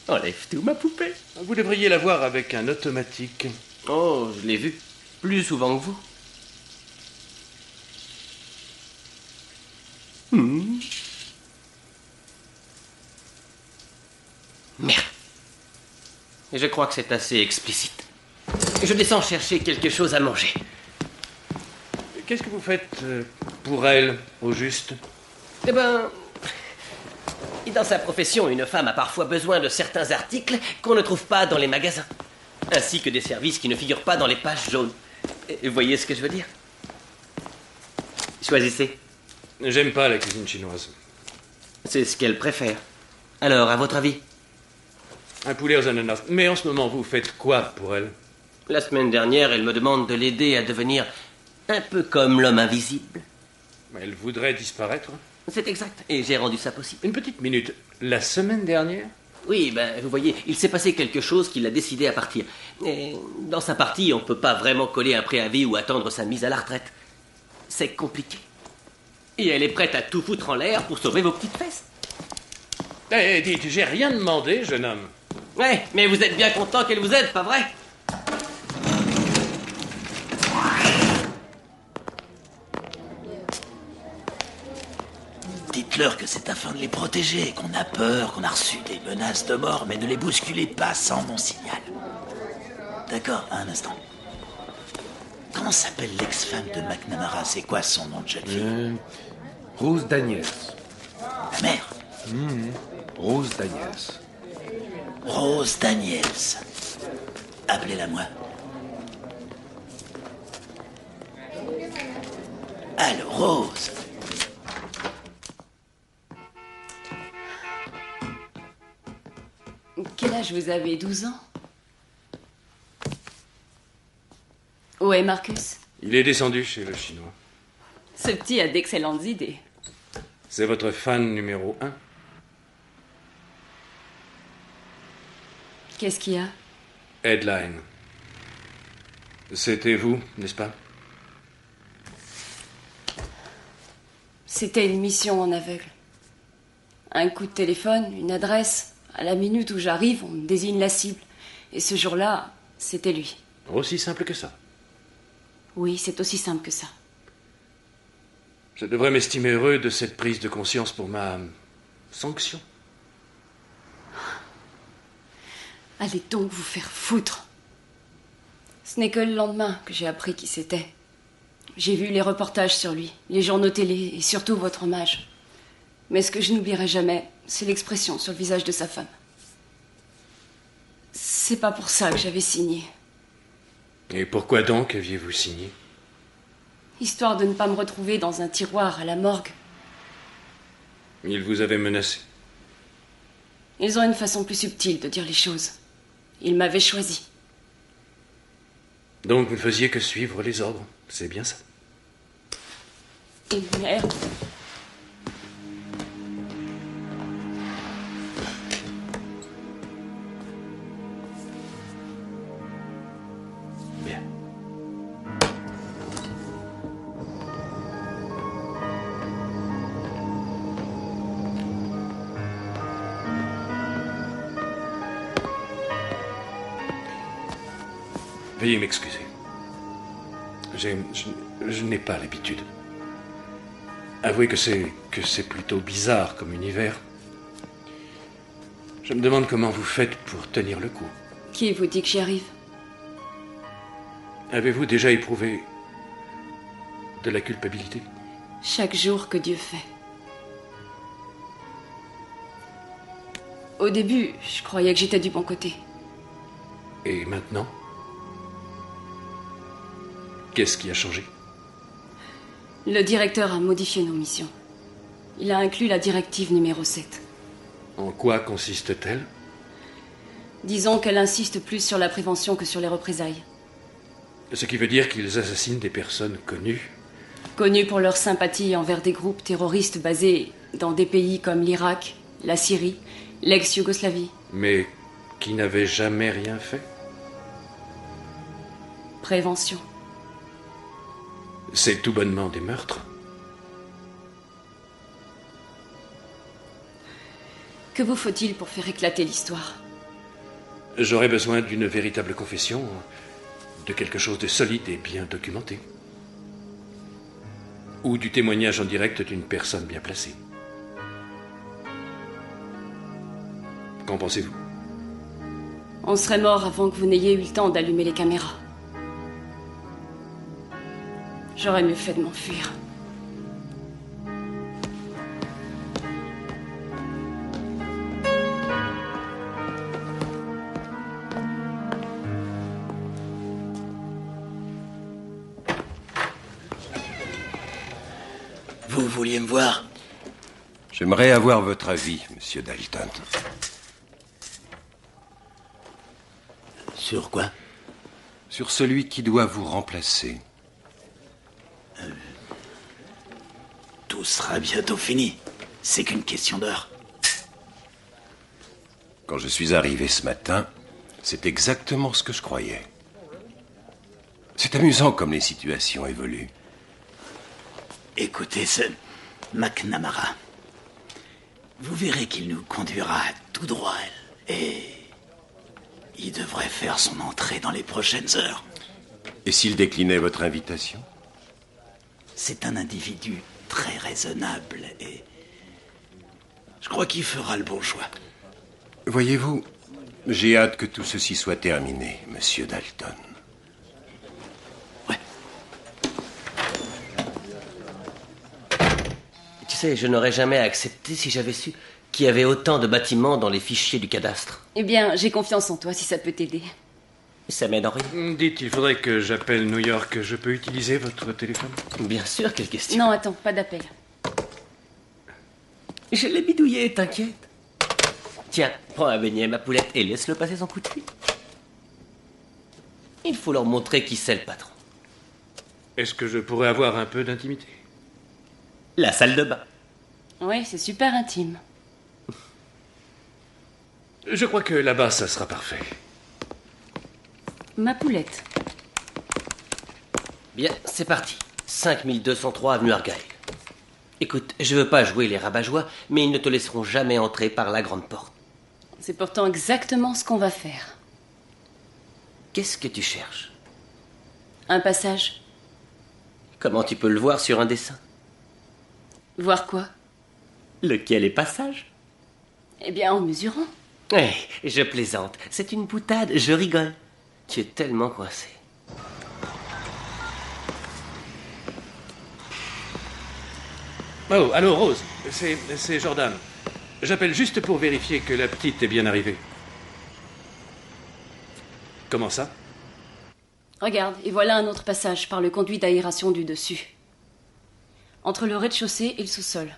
Enlève tout, ma poupée.
Vous devriez la voir avec un automatique.
Oh, je l'ai vu. Plus souvent que vous. Merde. Je crois que c'est assez explicite. Je descends chercher quelque chose à manger.
Qu'est-ce que vous faites pour elle, au juste?
Eh ben... Dans sa profession, une femme a parfois besoin de certains articles qu'on ne trouve pas dans les magasins. Ainsi que des services qui ne figurent pas dans les pages jaunes. Vous voyez ce que je veux dire? Choisissez.
J'aime pas la cuisine chinoise.
C'est ce qu'elle préfère. Alors, à votre avis?
Un poulet aux ananas. Mais en ce moment, vous faites quoi pour elle?
La semaine dernière, elle me demande de l'aider à devenir un peu comme l'homme invisible.
Elle voudrait disparaître?
C'est exact, et j'ai rendu ça possible.
Une petite minute. La semaine dernière?
Oui, vous voyez, il s'est passé quelque chose qui l'a décidé à partir. Et dans sa partie, on ne peut pas vraiment coller un préavis ou attendre sa mise à la retraite. C'est compliqué. Et elle est prête à tout foutre en l'air pour sauver vos petites fesses.
Dites, j'ai rien demandé, jeune homme.
Ouais, mais vous êtes bien content qu'elle vous aide, pas vrai?
Dites-leur que c'est afin de les protéger, qu'on a peur, qu'on a reçu des menaces de mort, mais ne les bousculez pas sans mon signal. D'accord, un instant. Comment s'appelle l'ex-femme de McNamara? C'est quoi son nom de jeune fille?
Rose Daniels.
La mère?
Rose Daniels.
Rose Daniels. Appelez-la moi. Allô, Rose.
Quel âge vous avez? 12 ans? Où est Marcus?
Il est descendu chez le Chinois.
Ce petit a d'excellentes idées.
C'est votre fan numéro 1?
Qu'est-ce qu'il y a?
Headline. C'était vous, n'est-ce pas?
C'était une mission en aveugle. Un coup de téléphone, une adresse. À la minute où j'arrive, on me désigne la cible. Et ce jour-là, c'était lui.
Aussi simple que ça?
Oui, c'est aussi simple que ça.
Je devrais m'estimer heureux de cette prise de conscience pour ma sanction.
Allez donc vous faire foutre. Ce n'est que le lendemain que j'ai appris qui c'était. J'ai vu les reportages sur lui, les journaux télé et surtout votre hommage. Mais ce que je n'oublierai jamais, c'est l'expression sur le visage de sa femme. C'est pas pour ça que j'avais signé.
Et pourquoi donc aviez-vous signé?
Histoire de ne pas me retrouver dans un tiroir à la morgue.
Ils vous avaient menacé.
Ils ont une façon plus subtile de dire les choses. Ils m'avaient choisi.
Donc vous ne faisiez que suivre les ordres, c'est bien ça?
Et merde.
Bien. Veuillez m'excuser. Je n'ai pas l'habitude. Avouez que c'est plutôt bizarre comme univers. Je me demande comment vous faites pour tenir le coup.
Qui vous dit que j'y arrive?
Avez-vous déjà éprouvé de la culpabilité?
Chaque jour que Dieu fait. Au début, je croyais que j'étais du bon côté.
Et maintenant? Qu'est-ce qui a changé?
Le directeur a modifié nos missions. Il a inclus la directive numéro 7.
En quoi consiste-t-elle?
Disons qu'elle insiste plus sur la prévention que sur les représailles.
Ce qui veut dire qu'ils assassinent des personnes connues?
Connues pour leur sympathie envers des groupes terroristes basés dans des pays comme l'Irak, la Syrie, l'ex-Yougoslavie.
Mais qui n'avaient jamais rien fait?
Prévention.
C'est tout bonnement des meurtres?
Que vous faut-il pour faire éclater l'histoire?
J'aurais besoin d'une véritable confession, de quelque chose de solide et bien documenté. Ou du témoignage en direct d'une personne bien placée. Qu'en pensez-vous?
On serait mort avant que vous n'ayez eu le temps d'allumer les caméras. J'aurais mieux fait de m'enfuir.
Vous vouliez me voir?
J'aimerais avoir votre avis, monsieur Dalton.
Sur quoi?
Sur celui qui doit vous remplacer.
Tout sera bientôt fini. C'est qu'une question d'heure.
Quand je suis arrivé ce matin, c'est exactement ce que je croyais. C'est amusant comme les situations évoluent.
Écoutez ce McNamara. Vous verrez qu'il nous conduira tout droit, et il devrait faire son entrée dans les prochaines heures.
Et s'il déclinait votre invitation?
C'est un individu très raisonnable et je crois qu'il fera le bon choix.
Voyez-vous, j'ai hâte que tout ceci soit terminé, monsieur Dalton.
Tu sais, je n'aurais jamais accepté si j'avais su qu'il y avait autant de bâtiments dans les fichiers du cadastre.
Eh bien, j'ai confiance en toi si ça peut t'aider.
Ça m'aide en rien.
Dites, il faudrait que j'appelle New York. Je peux utiliser votre téléphone?
Bien sûr, quelle question.
Non, attends, pas d'appel.
Je l'ai bidouillé, t'inquiète. Tiens, prends un beignet, ma poulette, et laisse-le passer son coup de fil. Il faut leur montrer qui c'est le patron.
Est-ce que je pourrais avoir un peu d'intimité?
La salle de bain.
Oui, c'est super intime.
Je crois que là-bas, ça sera parfait.
Ma poulette.
Bien, c'est parti. 5203 avenue Argyle. Écoute, je veux pas jouer les rabat-joie, mais ils ne te laisseront jamais entrer par la grande porte.
C'est pourtant exactement ce qu'on va faire.
Qu'est-ce que tu cherches?
Un passage.
Comment tu peux le voir sur un dessin?
Voir quoi?
Lequel est passage?
Eh bien, en mesurant.
Je plaisante. C'est une boutade, je rigole. Tu es tellement coincé.
Oh, allô, Rose. C'est Jordan. J'appelle juste pour vérifier que la petite est bien arrivée. Comment ça?
Regarde, et voilà un autre passage par le conduit d'aération du dessus. Entre le rez-de-chaussée et le sous-sol.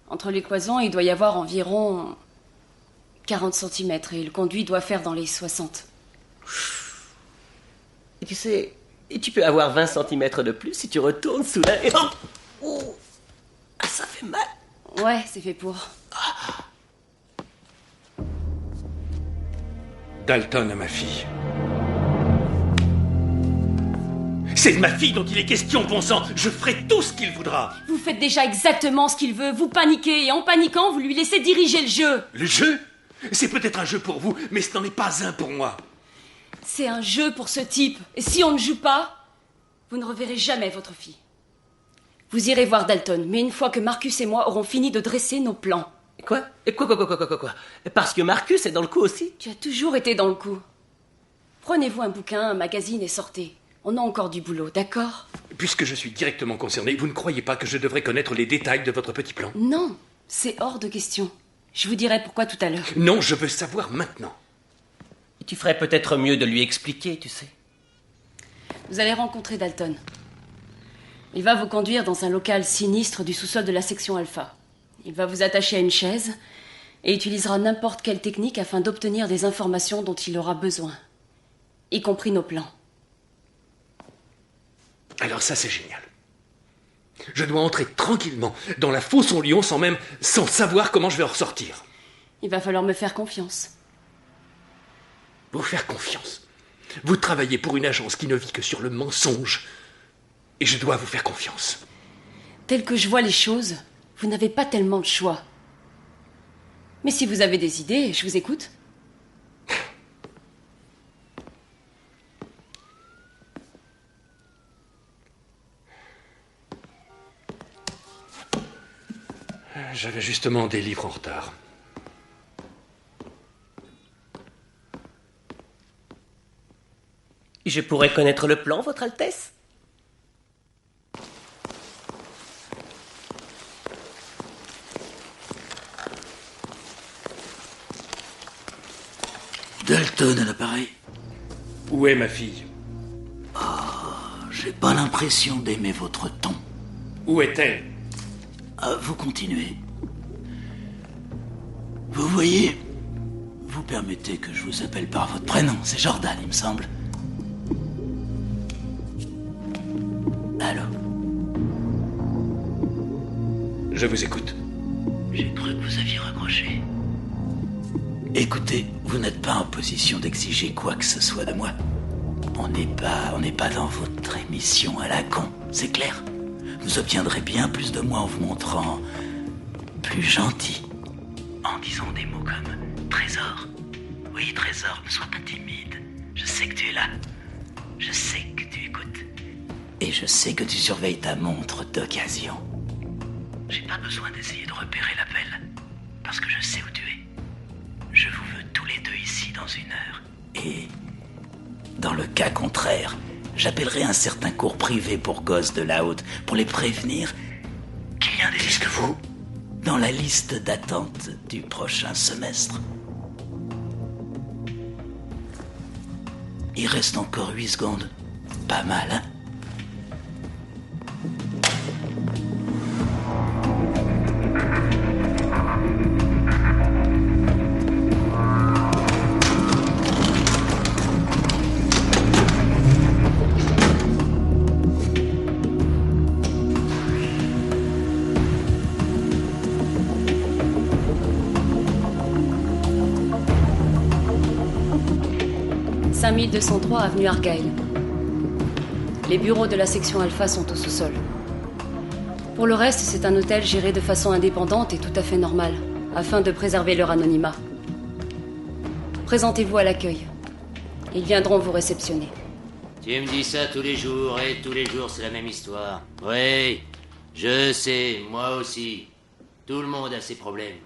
Entre les cloisons, il doit y avoir environ 40 cm et le conduit doit faire dans les 60.
Et tu sais, tu peux avoir 20 cm de plus si tu retournes sous la... Oh, ah, ça fait mal.
Ouais, c'est fait pour.
Dalton a ma fille.
C'est de ma fille dont il est question, bon sang. Je ferai tout ce qu'il voudra.
Vous faites déjà exactement ce qu'il veut. Vous paniquez et en paniquant, vous lui laissez diriger le jeu.
Le jeu? C'est peut-être un jeu pour vous, mais ce n'en est pas un pour moi.
C'est un jeu pour ce type. Et si on ne joue pas, vous ne reverrez jamais votre fille. Vous irez voir Dalton, mais une fois que Marcus et moi aurons fini de dresser nos plans.
Quoi? Parce que Marcus est dans le coup aussi?
Tu as toujours été dans le coup. Prenez-vous un bouquin, un magazine et sortez. On a encore du boulot, d'accord?
Puisque je suis directement concerné, vous ne croyez pas que je devrais connaître les détails de votre petit plan?
Non, c'est hors de question. Je vous dirai pourquoi tout à l'heure.
Non, je veux savoir maintenant.
Tu ferais peut-être mieux de lui expliquer, tu sais.
Vous allez rencontrer Dalton. Il va vous conduire dans un local sinistre du sous-sol de la section Alpha. Il va vous attacher à une chaise et utilisera n'importe quelle technique afin d'obtenir des informations dont il aura besoin, y compris nos plans.
Alors ça, c'est génial. Je dois entrer tranquillement dans la fosse aux lions sans savoir comment je vais en ressortir.
Il va falloir me faire confiance.
Vous faire confiance. Vous travaillez pour une agence qui ne vit que sur le mensonge. Et je dois vous faire confiance.
Tel que je vois les choses, vous n'avez pas tellement de choix. Mais si vous avez des idées, je vous écoute.
J'avais justement des livres en retard.
Je pourrais connaître le plan, Votre Altesse?
Dalton à l'appareil.
Où est ma fille?
J'ai pas l'impression d'aimer votre ton.
Où est-elle?
Vous continuez. Vous voyez, vous permettez que je vous appelle par votre prénom. C'est Jordan, il me semble. Allô?
Je vous écoute.
J'ai cru que vous aviez raccroché. Écoutez, vous n'êtes pas en position d'exiger quoi que ce soit de moi. On n'est pas dans votre émission à la con, c'est clair. Vous obtiendrez bien plus de moi en vous montrant plus gentil. En disant des mots comme trésor. Oui, trésor, ne sois pas timide. Je sais que tu es là. Je sais que tu écoutes. Et je sais que tu surveilles ta montre d'occasion. J'ai pas besoin d'essayer de repérer l'appel. Parce que je sais où tu es. Je vous veux tous les deux ici dans 1 heure. Et dans le cas contraire, j'appellerai un certain cours privé pour gosses de la haute pour les prévenir qu'il y a des...
Qu'est-ce que vous...
Dans la liste d'attente du prochain semestre. Il reste encore 8 secondes. Pas mal, hein?
« 5203 avenue Argyle. Les bureaux de la section Alpha sont au sous-sol. Pour le reste, c'est un hôtel géré de façon indépendante et tout à fait normale, afin de préserver leur anonymat. Présentez-vous à l'accueil. Ils viendront vous réceptionner.
Tu me dis ça tous les jours, et tous les jours c'est la même histoire. Oui, je sais, moi aussi. Tout le monde a ses problèmes.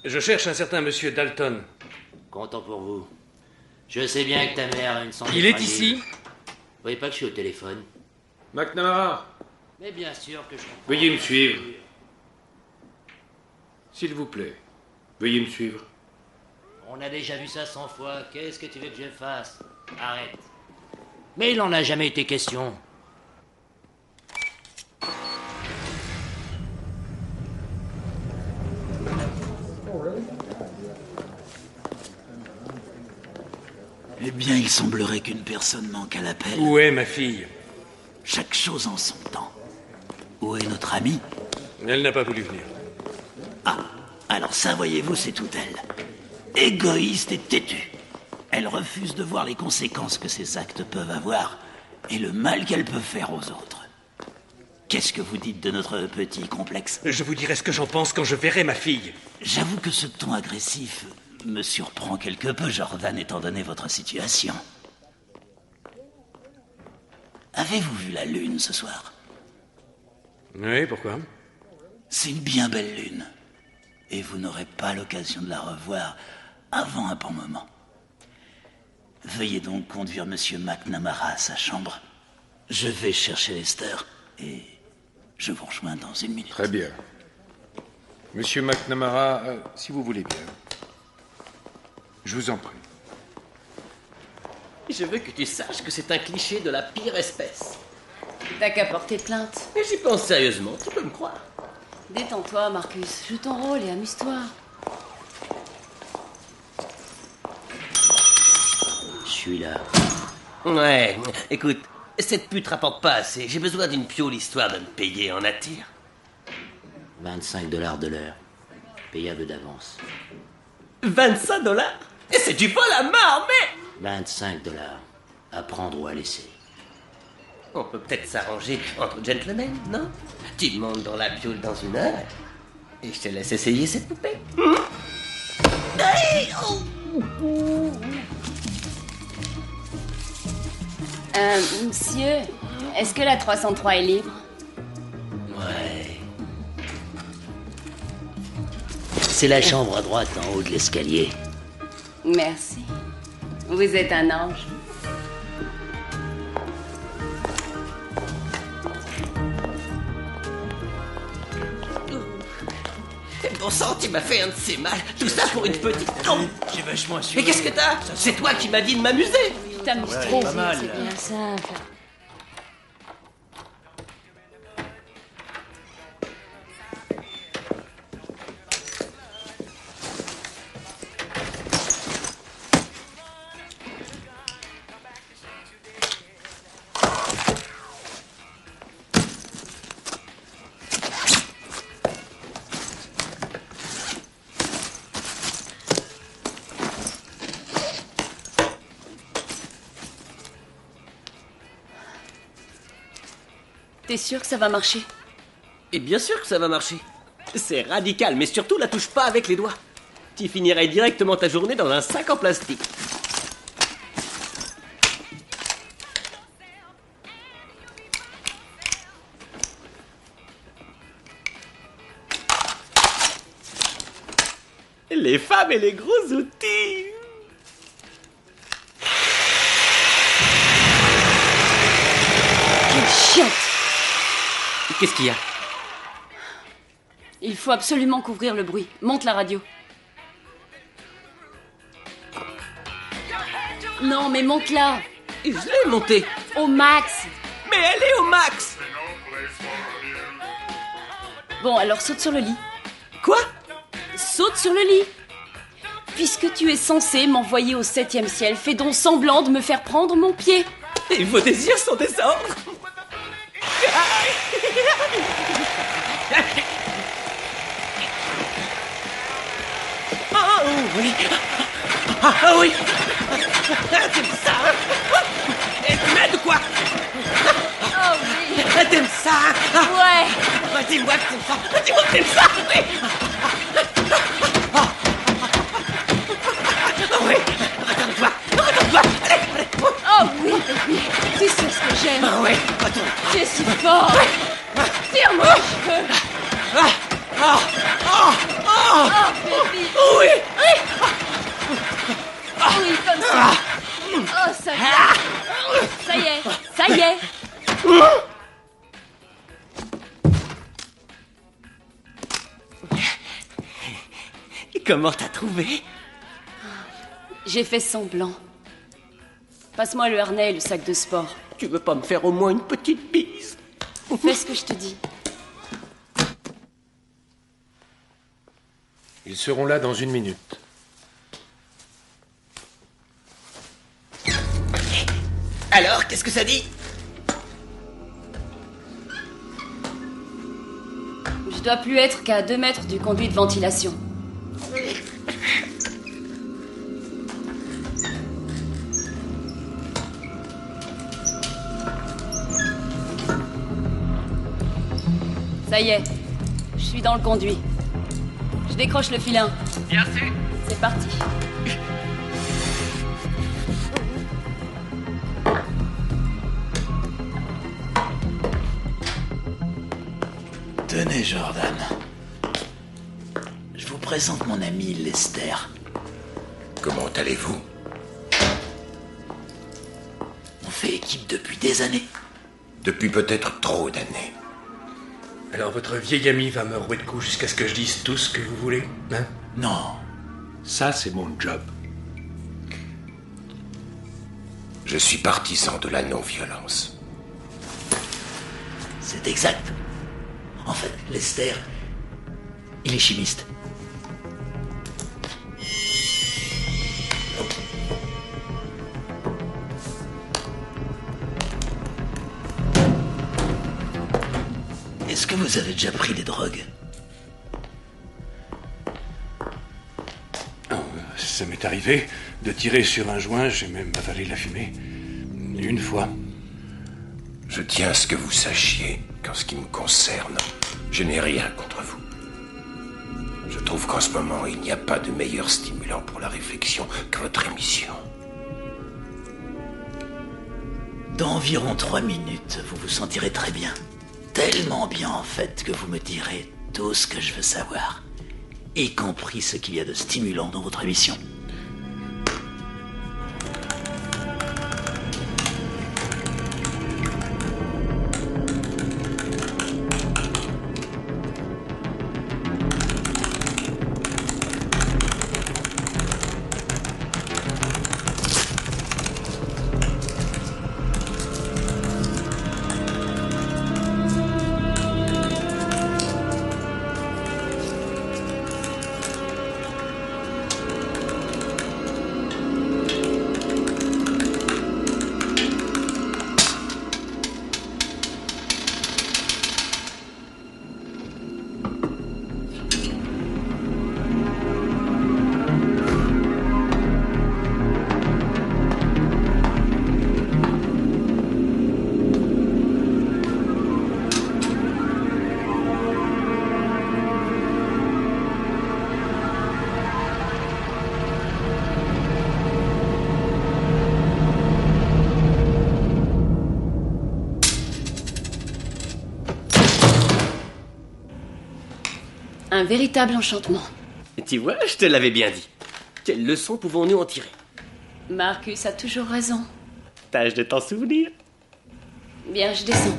Je cherche un certain monsieur Dalton.
Content pour vous. Je sais bien que ta mère a une santé
Il est
fragile.
ici?
Vous voyez pas que je suis au téléphone?
McNamara,
Mais bien sûr que je comprends.
veuillez me suivre. S'il vous plaît, veuillez me suivre.
On a déjà vu ça 100 fois. Qu'est-ce que tu veux que je fasse? Arrête. Mais il en a jamais été question.
Eh bien, il semblerait qu'une personne manque à l'appel.
Où est ma fille?
Chaque chose en son temps. Où est notre amie?
Elle n'a pas voulu venir.
Ah, alors ça, voyez-vous, c'est tout elle. Égoïste et têtue. Elle refuse de voir les conséquences que ses actes peuvent avoir et le mal qu'elle peut faire aux autres. Qu'est-ce que vous dites de notre petit complexe?
Je vous dirai ce que j'en pense quand je verrai ma fille.
J'avoue que ce ton agressif me surprend quelque peu, Jordan, étant donné votre situation. Avez-vous vu la lune ce soir?
Oui, pourquoi?
C'est une bien belle lune. Et vous n'aurez pas l'occasion de la revoir avant un bon moment. Veuillez donc conduire Monsieur McNamara à sa chambre. Je vais chercher Lester et je vous rejoins dans 1 minute.
Très bien. Monsieur McNamara, si vous voulez bien. Je vous en prie.
Je veux que tu saches que c'est un cliché de la pire espèce.
T'as qu'à porter plainte.
Mais j'y pense sérieusement, tu peux me croire.
Détends-toi, Marcus. Joue ton rôle et amuse-toi.
Je suis là.
Ouais, écoute, cette pute rapporte pas assez. J'ai besoin d'une piole histoire de me payer en nature.
$25 de l'heure. Payable d'avance.
25 $? Et c'est du vol à mort, mais...
$25. À prendre ou à laisser.
On peut peut-être s'arranger entre gentlemen, non? Tu montes dans la piole dans 1 heure et je te laisse essayer cette poupée. Hey, oh.
Monsieur, est-ce que la 303 est libre?
Ouais. C'est la chambre à droite en haut de l'escalier.
Merci. Vous êtes un ange.
Bon sang, tu m'as fait un de ces mal. Tout ça pour une petite... Oh,
j'ai vachement assuré.
Mais qu'est-ce que t'as? C'est toi qui m'as dit de m'amuser.
Tu t'amuses
Ouais,
trop,
pas mal,
c'est
là.
bien simple. T'es sûr que ça va marcher?
Et bien sûr que ça va marcher. C'est radical, mais surtout la touche pas avec les doigts. Tu finirais directement ta journée dans un sac en plastique. Les femmes et les gros outils.
Quelle chiotte!
Qu'est-ce qu'il y a?
Il faut absolument couvrir le bruit. Monte la radio. Non, mais monte-la.
Je l'ai montée.
Au max.
Mais elle est au max.
Bon, alors saute sur le lit.
Quoi?
Saute sur le lit. Puisque tu es censé m'envoyer au 7e ciel, fais donc semblant de me faire prendre mon pied.
Et vos désirs sont des ordres. Ah oui. Ah oui. T'aimes ça? Et tu m'aides ou quoi?
Oh oui.
T'aimes ça?
Ouais.
Dis-moi que t'aimes ça. Dis-moi que t'aimes ça. Oui. Retourne-toi. Retourne-toi. Allez.
Oh oui, oui. Tu sais ce que j'aime.
Ah ouais. Retourne.
Tu es si fort. Tire-moi les cheveux. Oh, baby.
Oui.
Oui, comme ça. Oh, ça y est. Ça y est. Ça y est.
Comment t'as trouvé?
J'ai fait semblant. Passe-moi le harnais et le sac de sport.
Tu veux pas me faire au moins une petite bise?
Fais ce que je te dis.
Ils seront là dans 1 minute.
Alors, qu'est-ce que ça dit?
Je dois plus être qu'à 2 mètres du conduit de ventilation. Ça y est, je suis dans le conduit. Je décroche le filin.
Bien sûr.
C'est parti.
Tenez, Jordan. Je vous présente mon ami Lester.
Comment allez-vous?
équipe depuis des années.
Depuis peut-être trop d'années.
Alors votre vieil ami va me rouer de coups jusqu'à ce que je dise tout ce que vous voulez, hein?
Non.
Ça, c'est mon job.
Je suis partisan de la non-violence.
C'est exact. En fait, Lester, il est chimiste. Est-ce que vous avez déjà pris des drogues?
Ça m'est arrivé de tirer sur un joint, j'ai même avalé la fumée. Une fois.
Je tiens à ce que vous sachiez qu'en ce qui me concerne, je n'ai rien contre vous. Je trouve qu'en ce moment, il n'y a pas de meilleur stimulant pour la réflexion que votre émission.
Dans environ 3 minutes, vous vous sentirez très bien. Tellement bien, en fait, que vous me direz tout ce que je veux savoir. Y compris ce qu'il y a de stimulant dans votre émission.
Un véritable enchantement.
Tu vois, je te l'avais bien dit. Quelle leçon pouvons-nous en tirer?
Marcus a toujours raison.
Tâche de t'en souvenir.
Bien, je descends.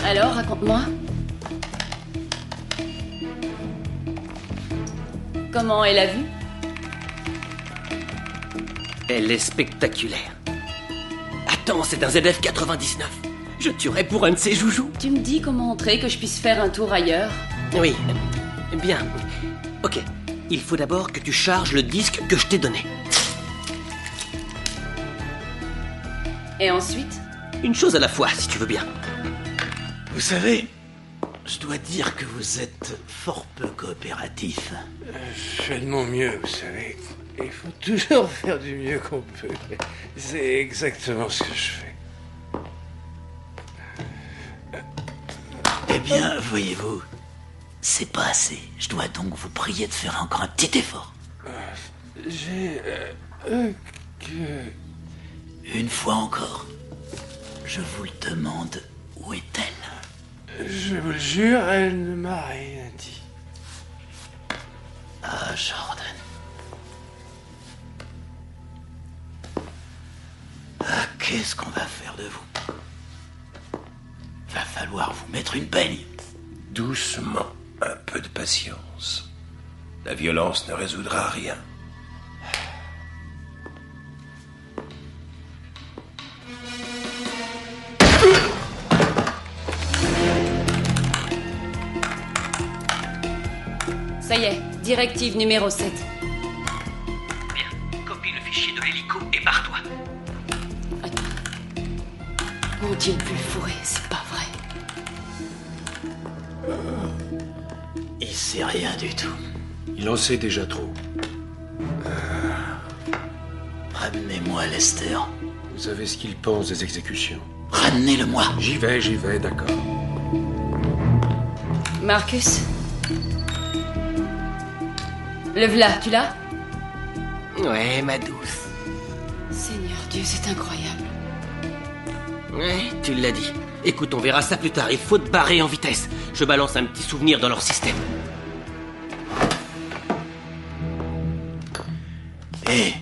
Alors, raconte-moi. Comment est la vue?
Elle est spectaculaire. Attends, c'est un ZF 99. Je tuerais pour un de ces joujoux.
Tu me dis comment entrer, que je puisse faire un tour ailleurs?
Oui, bien. Ok, il faut d'abord que tu charges le disque que je t'ai donné.
Et ensuite?
Une chose à la fois, si tu veux bien.
Vous savez, je dois dire que vous êtes fort peu coopératif.
Je fais de mon mieux, vous savez. Il faut toujours faire du mieux qu'on peut. C'est exactement ce que je fais.
Eh bien, voyez-vous, c'est pas assez. Je dois donc vous prier de faire encore un petit effort. Une fois encore, je vous le demande, où est-elle?
Je vous le jure, elle ne m'a rien dit.
Ah, Jordan. Ah, qu'est-ce qu'on va faire de vous? Va falloir vous mettre une peigne.
Doucement, un peu de patience. La violence ne résoudra rien.
Ça y est, directive numéro 7.
Bien, copie le fichier de l'hélico et barre-toi.
Mon Dieu, le fourré, c'est pas vrai.
Il sait rien du tout.
Il en sait déjà trop.
Ramenez-moi Lester.
Vous savez ce qu'il pense des exécutions.
Ramenez-le-moi.
J'y vais, d'accord.
Marcus? Le v'là, tu l'as?
Ouais, ma douce.
Seigneur Dieu, c'est incroyable.
Ouais, tu l'as dit. Écoute, on verra ça plus tard. Il faut te barrer en vitesse. Je balance un petit souvenir dans leur système.
Hé,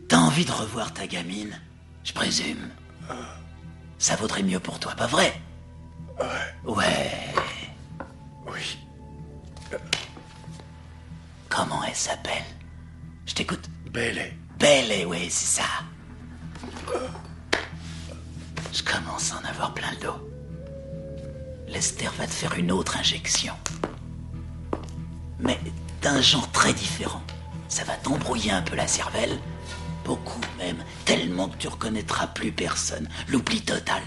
t'as envie de revoir ta gamine, je présume. Ça vaudrait mieux pour toi, pas vrai? Ouais.
Oui.
Comment elle s'appelle? Je t'écoute.
Bailey.
Bailey, oui, c'est ça. Je commence à en avoir plein le dos. Lester va te faire une autre injection. Mais d'un genre très différent. Ça va t'embrouiller un peu la cervelle. Beaucoup même. Tellement que tu reconnaîtras plus personne. L'oubli total.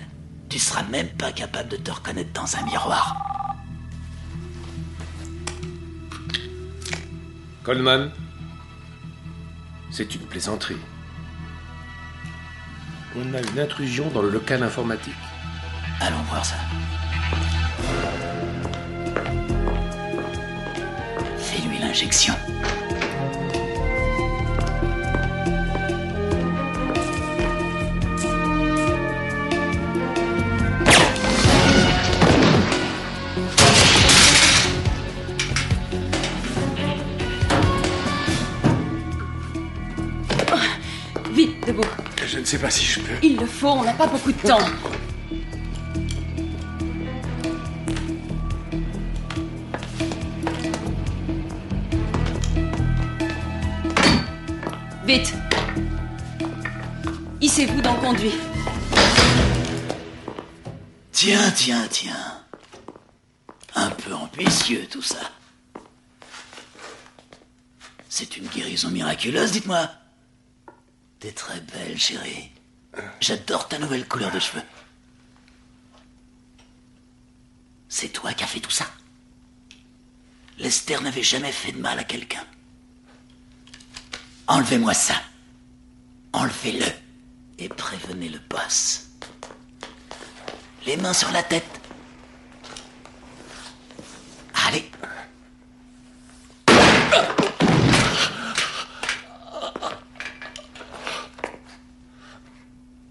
Tu seras même pas capable de te reconnaître dans un miroir.
Coleman, c'est une plaisanterie. On a une intrusion dans le local informatique.
Allons voir ça. Fais-lui l'injection.
Vite, debout.
Je ne sais pas si je peux.
Il le faut, on n'a pas beaucoup de temps. Vite. Hissez-vous dans le conduit.
Tiens. Un peu ambitieux tout ça. C'est une guérison miraculeuse, dites-moi. T'es très belle, chérie. J'adore ta nouvelle couleur de cheveux. C'est toi qui as fait tout ça. Lester n'avait jamais fait de mal à quelqu'un. Enlevez-moi ça. Enlevez-le. Et prévenez le boss. Les mains sur la tête. Allez.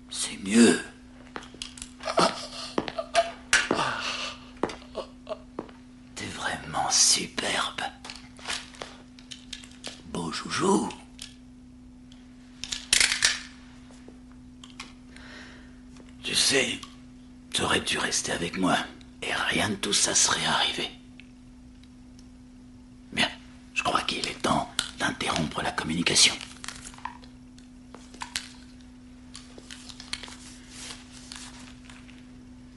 C'est mieux. T'es vraiment superbe. Beau joujou. Tu sais, t'aurais dû rester avec moi et rien de tout ça serait arrivé. Bien, je crois qu'il est temps d'interrompre la communication.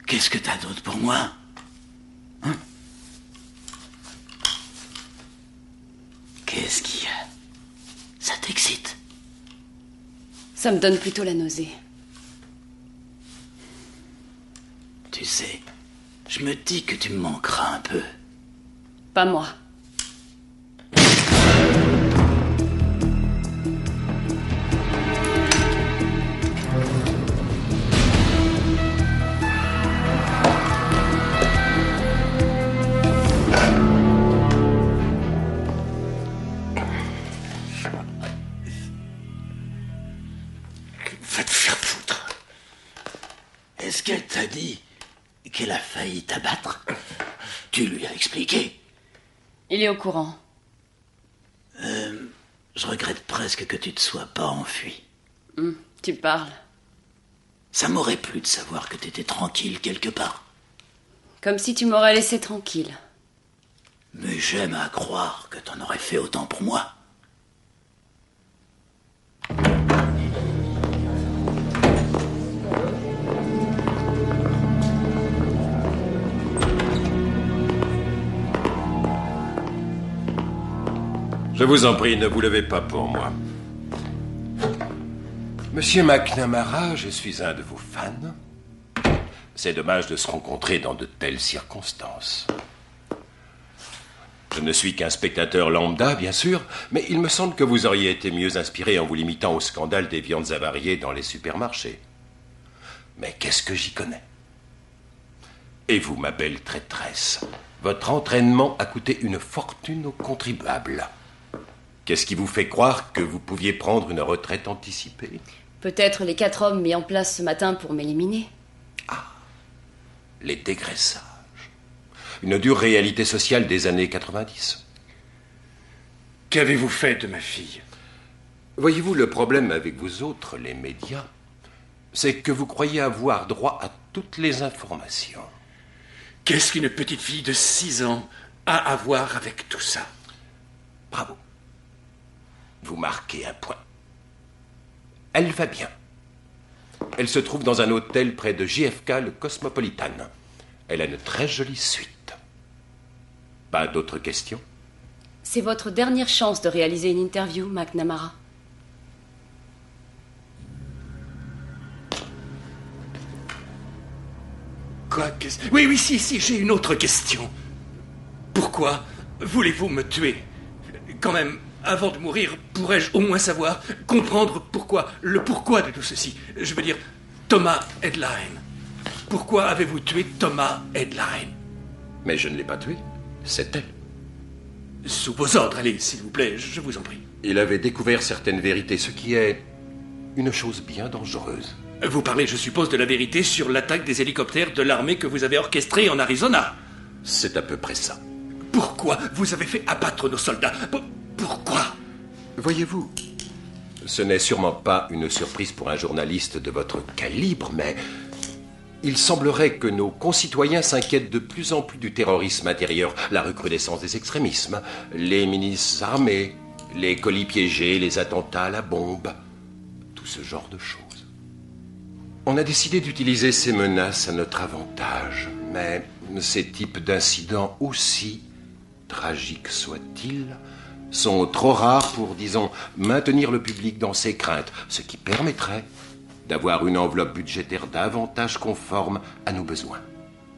Qu'est-ce que t'as d'autre pour moi? Hein? Qu'est-ce qu'il y a? Ça t'excite?
Ça me donne plutôt la nausée.
Tu sais, je me dis que tu me manqueras un peu.
Pas moi.
Va te faire foutre. Est-ce qu'elle t'a dit qu'elle a failli t'abattre? Tu lui as expliqué?
Il est au courant.
Je regrette presque que tu te sois pas enfui.
Tu parles.
Ça m'aurait plu de savoir que t'étais tranquille quelque part.
Comme si tu m'aurais laissé tranquille.
Mais j'aime à croire que t'en aurais fait autant pour moi.
Je vous en prie, ne vous levez pas pour moi. Monsieur McNamara, je suis un de vos fans. C'est dommage de se rencontrer dans de telles circonstances. Je ne suis qu'un spectateur lambda, bien sûr, mais il me semble que vous auriez été mieux inspiré en vous limitant au scandale des viandes avariées dans les supermarchés. Mais qu'est-ce que j'y connais? Et vous, ma belle traîtresse, votre entraînement a coûté une fortune aux contribuables. Qu'est-ce qui vous fait croire que vous pouviez prendre une retraite anticipée?
Peut-être les 4 hommes mis en place ce matin pour m'éliminer.
Les dégraissages. Une dure réalité sociale des années 90.
Qu'avez-vous fait de ma fille?
Voyez-vous, le problème avec vous autres, les médias, c'est que vous croyez avoir droit à toutes les informations.
Qu'est-ce qu'une petite fille de 6 ans a à voir avec tout ça?
Bravo. Vous marquez un point. Elle va bien. Elle se trouve dans un hôtel près de JFK, le Cosmopolitan. Elle a une très jolie suite. Pas d'autres questions?
C'est votre dernière chance de réaliser une interview, McNamara.
Quoi? Oui, si, j'ai une autre question. Pourquoi voulez-vous me tuer? Quand même, avant de mourir, pourrais-je au moins savoir, comprendre le pourquoi de tout ceci? Je veux dire, Thomas Headline. Pourquoi avez-vous tué Thomas Headline?
Mais je ne l'ai pas tué. C'est elle.
Sous vos ordres, allez, s'il vous plaît, je vous en prie.
Il avait découvert certaines vérités, ce qui est une chose bien dangereuse.
Vous parlez, je suppose, de la vérité sur l'attaque des hélicoptères de l'armée que vous avez orchestrée en Arizona.
C'est à peu près ça.
Pourquoi vous avez fait abattre nos soldats? Pourquoi?
Voyez-vous, ce n'est sûrement pas une surprise pour un journaliste de votre calibre, mais il semblerait que nos concitoyens s'inquiètent de plus en plus du terrorisme intérieur, la recrudescence des extrémismes, les milices armées, les colis piégés, les attentats à la bombe, tout ce genre de choses. On a décidé d'utiliser ces menaces à notre avantage, mais ces types d'incidents, aussi tragiques soient-ils, sont trop rares pour, disons, maintenir le public dans ses craintes, ce qui permettrait d'avoir une enveloppe budgétaire davantage conforme à nos besoins.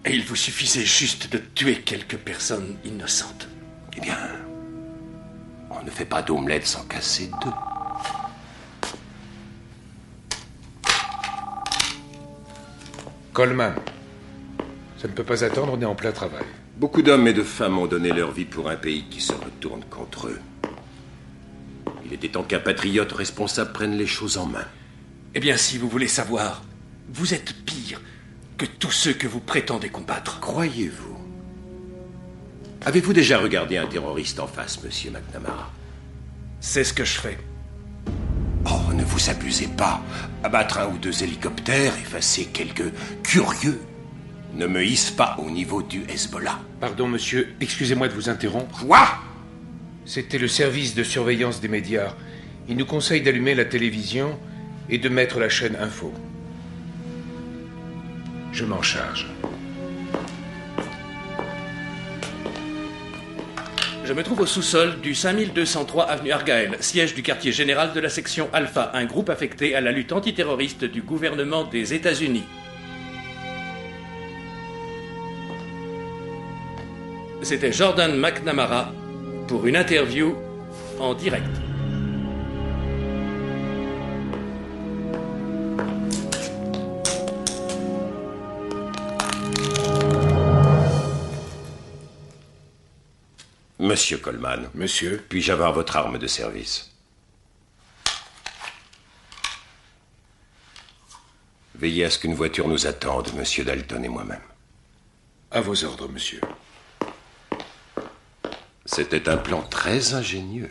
Et il vous suffisait juste de tuer quelques personnes innocentes.
Eh bien, on ne fait pas d'omelette sans casser deux.
Coleman, ça ne peut pas attendre, on est en plein travail.
Beaucoup d'hommes et de femmes ont donné leur vie pour un pays qui se retourne contre eux. Il était temps qu'un patriote responsable prenne les choses en main.
Eh bien, si vous voulez savoir, vous êtes pire que tous ceux que vous prétendez combattre.
Croyez-vous? Avez-vous déjà regardé un terroriste en face, monsieur McNamara?
C'est ce que je fais.
Oh, ne vous abusez pas. Abattre 1 ou 2 hélicoptères, effacer quelques curieux, ne me hisse pas au niveau du Hezbollah.
Pardon, monsieur, excusez-moi de vous interrompre.
Quoi?
C'était le service de surveillance des médias. Il nous conseille d'allumer la télévision et de mettre la chaîne Info. Je m'en charge.
Je me trouve au sous-sol du 5203 avenue Argyle, siège du quartier général de la section Alpha, un groupe affecté à la lutte antiterroriste du gouvernement des États-Unis. C'était Jordan McNamara pour une interview en direct.
Monsieur Coleman.
Monsieur.
Puis-je avoir votre arme de service? Veillez à ce qu'une voiture nous attende, monsieur Dalton et moi-même.
À vos ordres, monsieur.
C'était un plan très ingénieux.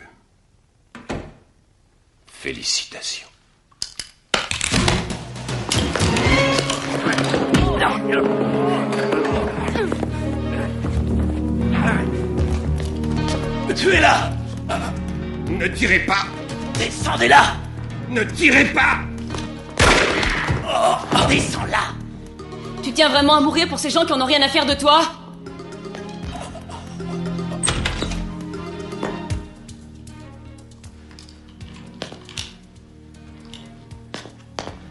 Félicitations.
Tuez-la!
Ne tirez pas!
Descendez-la!
Ne tirez pas!
Oh, descends-la!
Tu tiens vraiment à mourir pour ces gens qui en ont rien à faire de toi?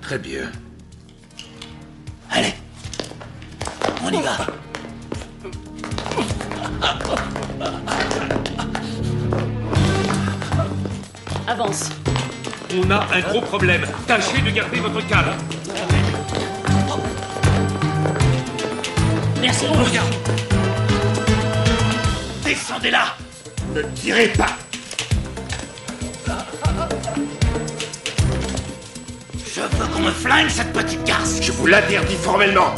Très bien.
Allez, on y va.
Avance.
On a un gros problème. Tâchez de garder votre calme.
Merci.
Regarde.
Descendez-la!
Ne tirez pas!
Je qu'on me flingue cette petite garce.
Je vous l'interdis formellement.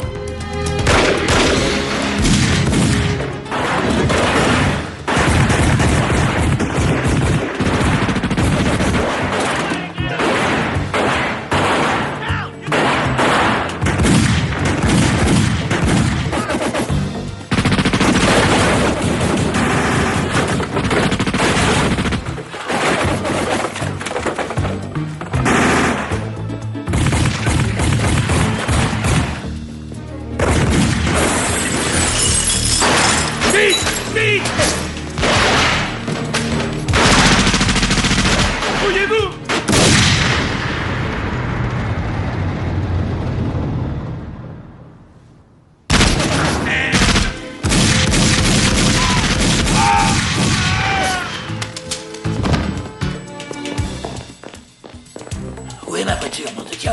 Où est ma voiture, nom de Dieu?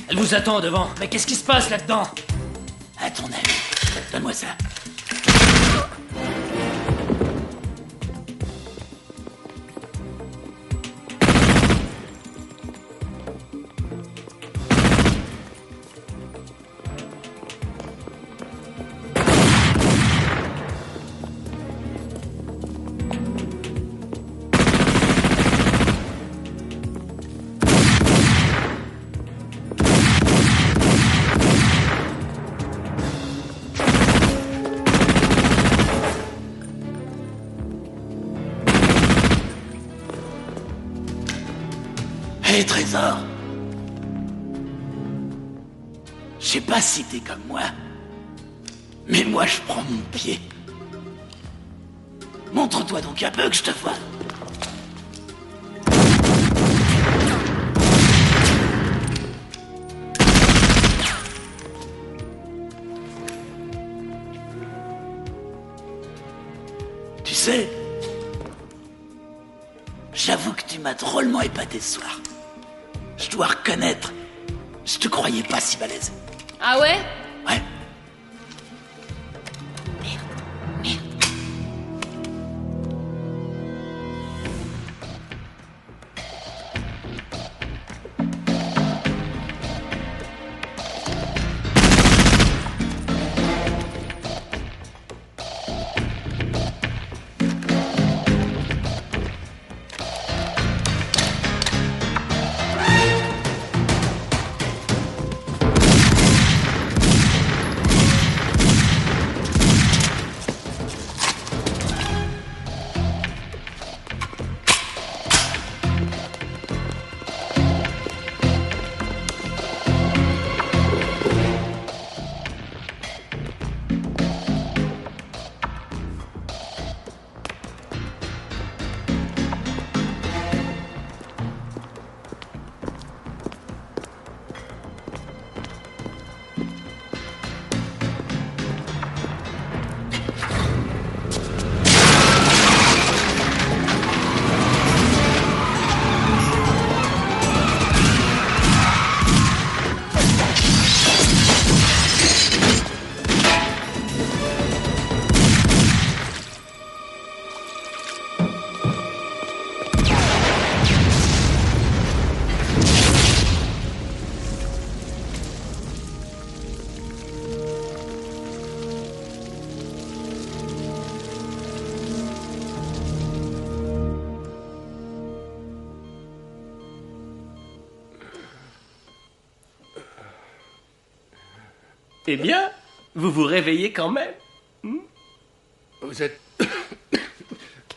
Elle vous attend devant. Mais qu'est-ce qui se passe là-dedans?
À ton avis, donne-moi ça. Hé, Trésor! Je sais pas si t'es comme moi, mais moi je prends mon pied. Montre-toi donc un peu que je te vois. Tu sais, j'avoue que tu m'as drôlement épaté ce soir. Je dois reconnaître, je te croyais pas si balèze.
Ah ouais?
Ouais.
Eh bien, vous vous réveillez quand même.
Vous êtes...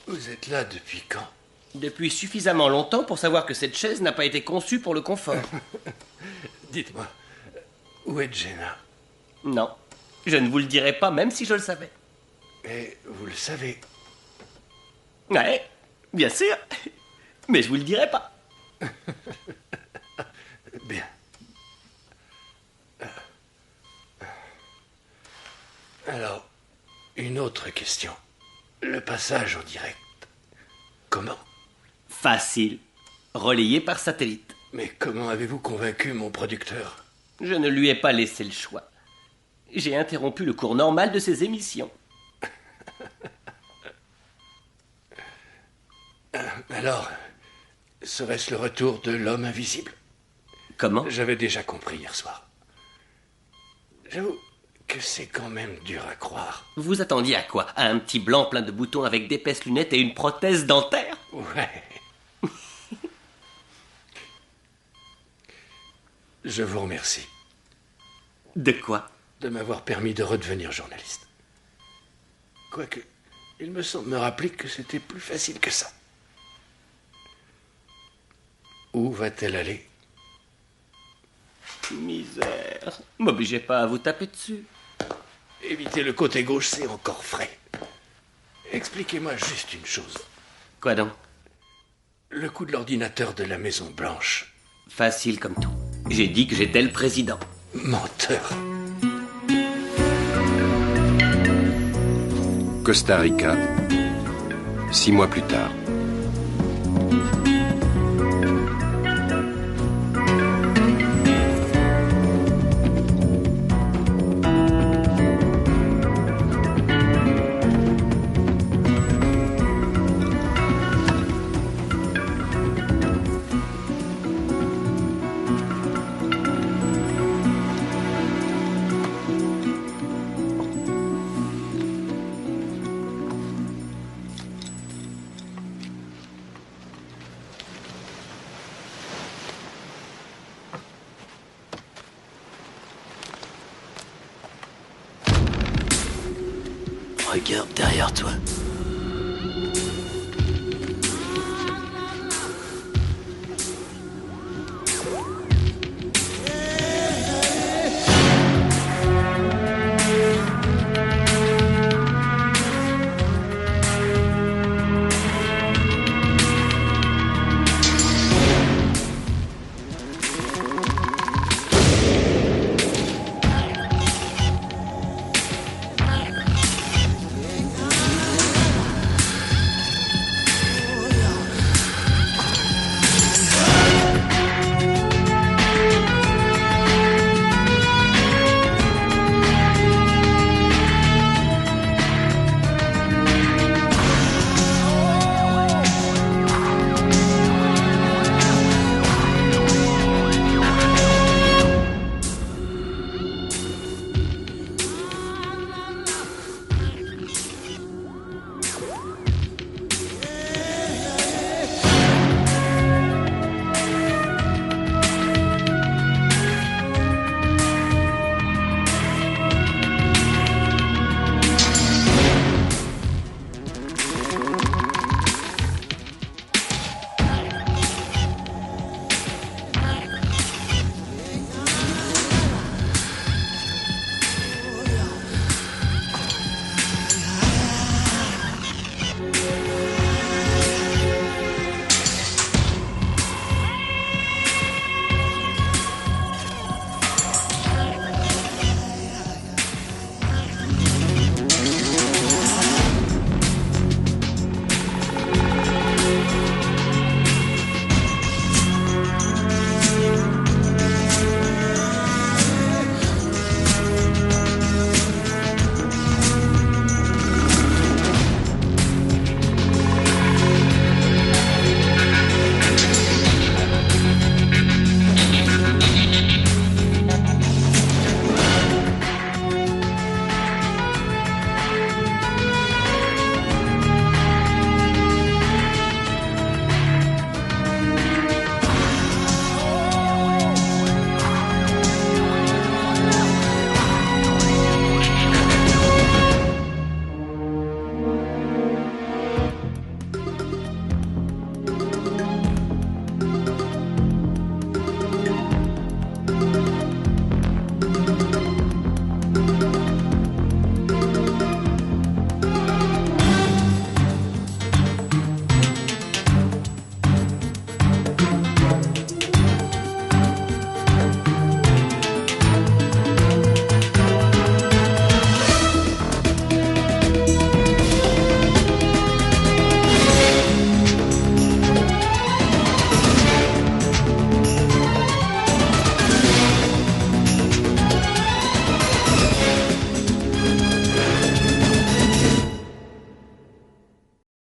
Vous êtes là depuis quand?
Depuis suffisamment longtemps pour savoir que cette chaise n'a pas été conçue pour le confort.
Dites-moi, où est Jenna?
Non, je ne vous le dirai pas même si je le savais.
Mais vous le savez.
Ouais, bien sûr. Mais je vous le dirai pas.
Bien. Alors, une autre question. Le passage en direct. Comment?
Facile. Relayé par satellite.
Mais comment avez-vous convaincu mon producteur?
Je ne lui ai pas laissé le choix. J'ai interrompu le cours normal de ses émissions.
Alors, serait-ce le retour de l'homme invisible?
Comment?
J'avais déjà compris hier soir. J'avoue que c'est quand même dur à croire.
Vous attendiez à quoi? À un petit blanc plein de boutons avec d'épaisses lunettes et une prothèse dentaire?
Ouais. Je vous remercie.
De quoi?
De m'avoir permis de redevenir journaliste. Quoique, il me semble me rappeler que c'était plus facile que ça. Où va-t-elle aller?
Misère. M'obligez pas à vous taper dessus.
Éviter le côté gauche, c'est encore frais. Expliquez-moi juste une chose.
Quoi donc?
Le coup de l'ordinateur de la Maison Blanche.
Facile comme tout. J'ai dit que j'étais le président.
Menteur.
Costa Rica, 6 mois plus tard.
Regarde derrière toi.